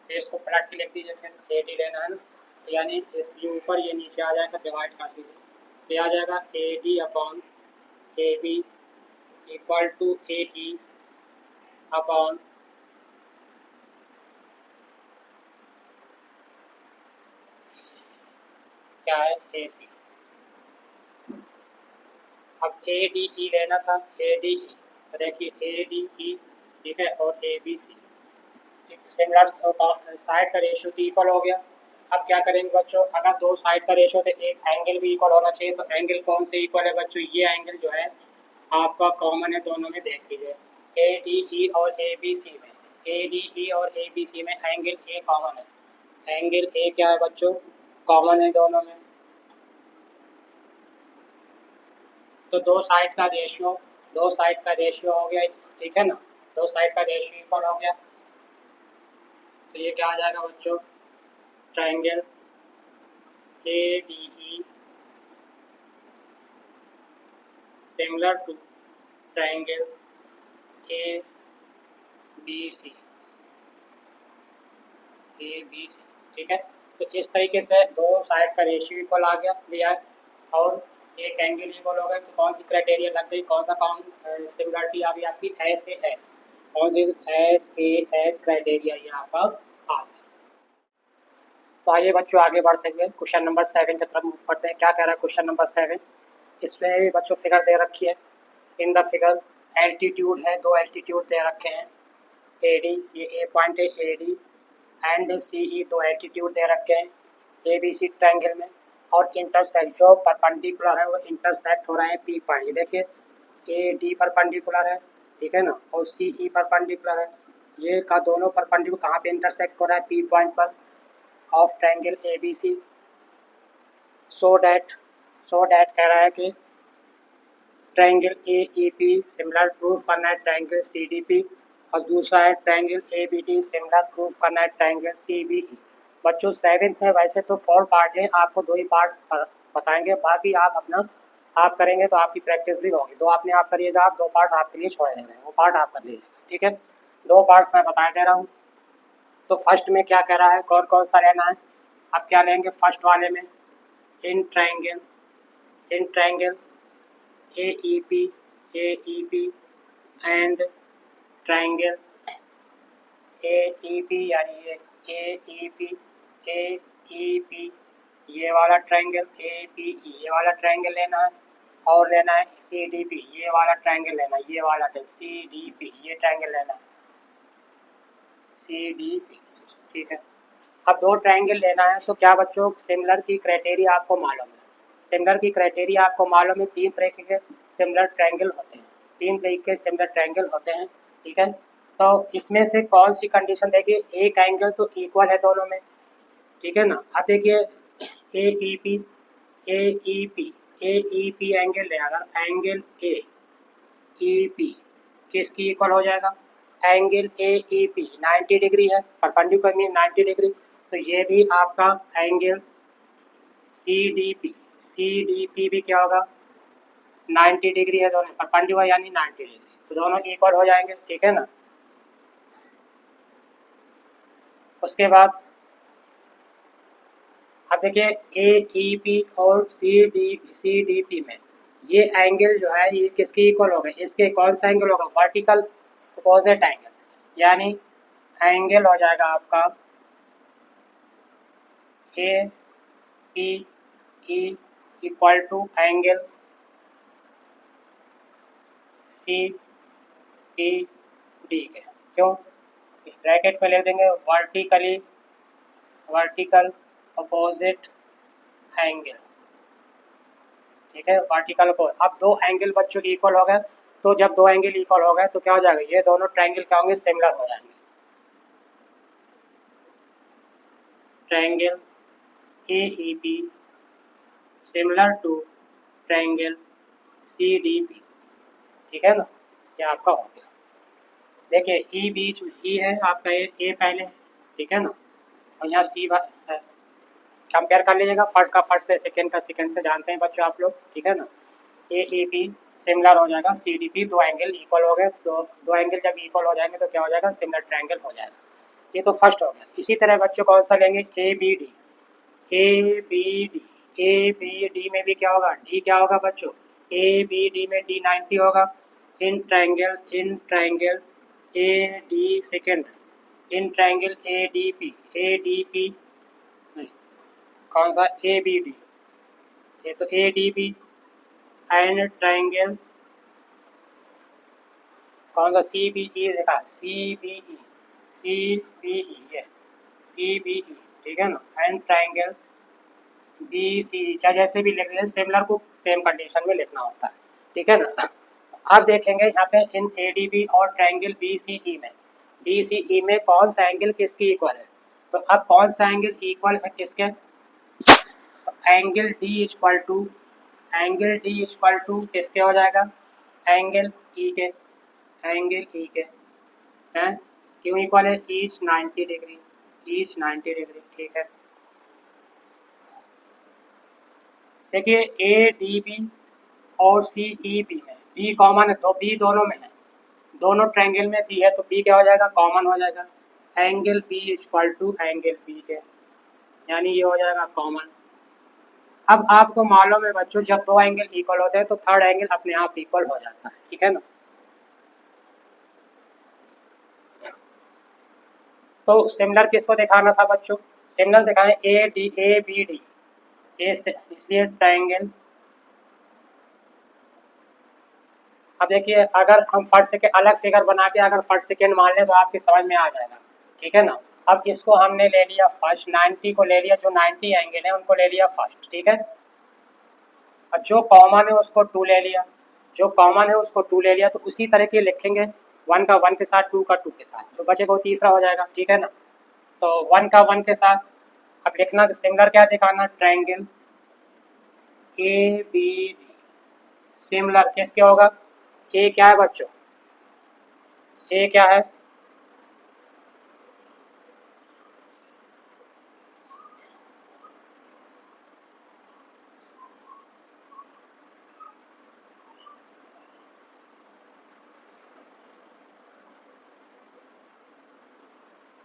इसको पलट के लिख दीजिए, फिर ए डी लेना है ना, तो यानी इस ये ऊपर ये नीचे आ जाएगा, डिवाइड कर दीजिए तो आ जाएगा A D upon A B equal to A E upon क्या है ए सी। अब ए डी ई लेना था, ए डी ई तो देखिए ए डी ई, ठीक है, और A B C similar side का रेशियो तो इक्वल हो गया। अब क्या करेंगे बच्चों, अगर दो साइड का रेशियो तो एक एंगल भी इक्वल होना चाहिए। तो एंगल कौन से इक्वल है बच्चों, ये एंगल जो है आपका कॉमन है दोनों में, देख लीजिए ए डी ई और ए बी सी में, ए डी ई और ए बी सी में एंगल ए कॉमन है। एंगल ए क्या है बच्चों, कॉमन है दोनों में। तो दो साइड का रेशियो हो गया, ठीक है ना, दो साइड का रेशियो इक्वल हो गया। तो ये क्या आ जाएगा बच्चों, triangle A D E similar to triangle A B C, ठीक है। तो इस तरीके से दो साइड का रेशियो इक्वल आ गया लिया है, और एक एंगल इक्वल हो गया। तो कौन सी क्राइटेरिया लग गई, कौन सा सिमिलरिटी आ गई आपकी, एस ए एस, कौन सी एस ए एस क्राइटेरिया ये आपका आ गया। तो आइए बच्चों आगे बढ़ते हुए क्वेश्चन नंबर 7 की तरफ मूव करते हैं। क्या कह रहा है क्वेश्चन नंबर 7? इसमें भी बच्चों फिगर दे रखी है। इन द फिगर एल्टीट्यूड है, दो एल्टीट्यूड दे रखे हैं, ए डी ये ए पॉइंट है ए डी एंड सी ई, दो एल्टीट्यूड दे रखे हैं ए बी सी ट्रायंगल में। और इंटरसेक्ट जो परपेंडिकुलर है वो इंटरसेक्ट हो रहे हैं पी पॉइंट, ये देखिए ए डी परपेंडिकुलर है, ठीक है ना, और सी ई परपेंडिकुलर है। ये का दोनों परपेंडिकुलर कहाँ पे इंटरसेक्ट हो रहा है, पी पॉइंट पर of triangle A B C. So that कह रहा है कि triangle A E P similar proof करना है ट्रायंगल सी डी पी, और दूसरा है triangle A B D similar proof करना है ट्रायंगल सी बी ई। बच्चों 7th में वैसे तो 4 पार्ट हैं, आपको 2 ही पार्ट बताएंगे, बाकी आप अपना आप करेंगे तो आपकी प्रैक्टिस भी होगी। 2 अपने आप करिएगा, आप 2 पार्ट आपके लिए छोड़े दे रहे हैं, वो पार्ट आप कर लीजिएगा, ठीक है। 2 पार्ट्स मैं बता दे रहा हूँ। तो फर्स्ट में क्या कह रहा है, कौन कौन सा लेना है। आप क्या लेंगे फर्स्ट वाले में, इन triangle A E P and triangle A E P, यानी ये ए ई पी ये वाला ट्रायंगल ए पी ई ये वाला ट्रायंगल लेना है। और लेना है सी डी पी, ये वाला ट्रायंगल लेना है, ये वाला सी डी पी, ये ट्रायंगल लेना है सी डी पी। ठीक है, अब दो ट्रायंगल लेना है तो क्या बच्चों, सिमिलर की क्राइटेरिया आपको मालूम है। सिमिलर की क्राइटेरिया आपको मालूम है, तीन तरीके के सिमिलर ट्रायंगल होते हैं, तीन तरीके के सिमिलर ट्रायंगल होते हैं। ठीक है, तो इसमें से कौन सी कंडीशन, देखिए एक एंगल तो इक्वल है दोनों में। ठीक है ना, अब देखिए A E P, A E P, A E P angle है, अगर एंगल ए ई पी किसकी इक्वल हो जाएगा, angle A E P 90 degree है, परपेंडिकुलर मीन 90 डिग्री, तो ये भी आपका angle C D P, C D P भी क्या होगा 90 डिग्री है, दोनों परपेंडिकुलर यानी 90 डिग्री, तो दोनों इक्वल हो जाएंगे। ठीक है ना, उसके बाद अब देखिए ए ई पी और सी डी पी में ये एंगल जो है ये किसकी इक्वल होगा, इसके कौन सा एंगल होगा, वर्टिकल अपोजिट एंगल, यानी एंगल हो जाएगा आपका A P E equal to angle C D D के, क्यों, ब्रैकेट में ले देंगे वर्टिकल अपोजिट एंगल। ठीक है, वर्टिकल अपोजिट, अब दो एंगल बच्चों इक्वल हो गए, तो जब दो एंगल इक्वल हो गए तो क्या हो जाएगा, ये दोनों ट्रायंगल क्या होंगे, सिमिलर हो जाएंगे। Triangle A E P similar to triangle C D P. ठीक है ना, ये आपका हो गया। देखिए ई बीच में, ई है आपका ए पहले, ठीक है ना, और यहाँ सी है, कंपेयर कर लीजिएगा, फर्स्ट का फर्स्ट से, सेकंड का सेकंड से, जानते हैं बच्चों आप लोग। ठीक है ना, ए ई पी सिमिलर हो जाएगा सी डी पी, दो एंगल इक्वल हो गए, तो दो एंगल जब इक्वल हो जाएंगे तो क्या हो जाएगा, सिमिलर ट्रायंगल हो जाएगा। ये तो फर्स्ट हो गया। इसी तरह बच्चों कौन सा लेंगे, A B D, A B D, A B D में भी क्या होगा, डी क्या होगा बच्चों, ए बी डी में डी 90 होगा, in triangle A D second, in triangle A D P नहीं, कौन सा ए बी डी, ये तो A D B, and triangle कौन सा सी बी ई, देखा सी बी ई, सी बी ई, ये सी बी ई। ठीक है ना, एंड ट्रायंगल बी सी, चाहे जैसे भी लिख रहे, सिमिलर को सेम कंडीशन में लिखना होता है। ठीक है ना, अब देखेंगे यहाँ पे इन ए डी बी और ट्रायंगल बी सी ई में, बी सी ई में कौन सा एंगल किसकी इक्वल है, तो अब कौन सा एंगल इक्वल है किसके, तो angle D equal to, angle D equal to किसके हो जाएगा, एंगल ई के, एंगल ई के हैं, क्यों इक्वल है, ईच 90 डिग्री, ईच 90 डिग्री। ठीक है, देखिए ए डी बी और सी ई बी में बी कॉमन है, तो बी दोनों में है, दोनों ट्रायंगल में बी है, तो बी क्या हो जाएगा, कॉमन हो जाएगा, angle B equal to angle B के, यानी ये हो जाएगा कॉमन। अब आपको मालूम है बच्चों, जब दो एंगल इक्वल होते हैं तो थर्ड एंगल अपने आप इक्वल हो जाता है। ठीक है ना, तो सिमिलर किसको दिखाना था बच्चों, सिमिलर दिखाएं ए बी डी, ए से, इसलिए ट्रायंगल, अब देखिए अगर हम फर्स्ट सेकेंड अलग फिगर बना के अगर फर्स्ट सेकेंड मान लें तो आपके समझ में आ जाएगा। ठीक है ना, अब इसको हमने ले लिया फर्स्ट, 90 को ले लिया, जो 90 एंगल है उनको ले लिया फर्स्ट। ठीक है, और जो कॉमन है उसको 2 ले लिया, जो कॉमन है उसको 2 ले लिया, तो उसी तरह के लिखेंगे, 1 का 1 के साथ, 2 का 2 के साथ, जो बचेगा वो तीसरा हो जाएगा। ठीक है ना, तो 1 का 1 के साथ, अब लिखना सिमिलर क्या दिखाना, triangle A B D similar किसके होगा, ए क्या है बच्चों, ए क्या है,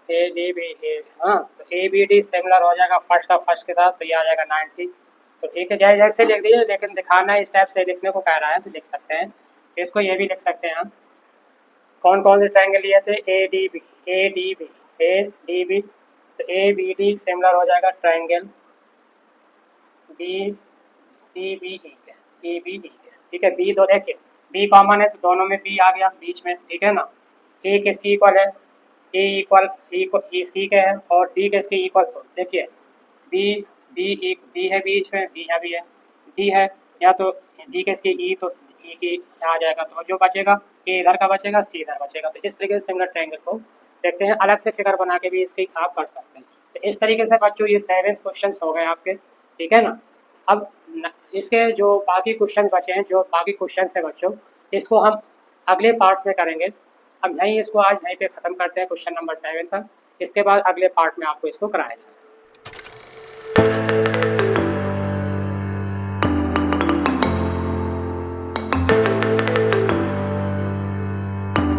ए डी बी ए, हाँ तो ए बी डी सिमिलर हो जाएगा फर्स्ट का फर्स्ट के साथ, तो ये आ जाएगा 90। तो ठीक है, चाहे जैसे लिख दीजिए, लेकिन दिखाना इस टाइप से लिखने को कह रहा है तो लिख सकते हैं, इसको ये भी लिख सकते हैं हम। कौन कौन से ट्रायंगल लिए थे, A D B, A D B, A D B, तो ए बी डी सिमिलर हो जाएगा triangle B C B E के, सी बी ई के, ठीक है। बी तो देखिए बी कॉमन है तो दोनों में बी आ गया बीच में, ठीक है ना। ए किसकी इक्वल है, ए इक्वल ई सी के है, और डी किसके इक्वल, तो देखिए बी बी है बीच में, बी है, डी है, या तो डी किसकी ई, तो ई की आ जाएगा, तो जो बचेगा ए इधर का बचेगा, सी इधर बचेगा। तो इस तरीके से सिमिलर ट्रायंगल को देखते हैं, अलग से फिगर बना के भी इसकी आप कर सकते हैं। तो इस तरीके से बच्चों ये 7 क्वेश्चन हो गए आपके, ठीक है ना। अब इसके जो बाकी क्वेश्चन बचे हैं, जो बाकी क्वेश्चन है बच्चों, इसको हम अगले पार्ट्स में करेंगे। अब यहीं इसको आज यहीं पे ख़त्म करते हैं क्वेश्चन नंबर 7 तक। इसके बाद अगले पार्ट में आपको इसको कराया जाएगा।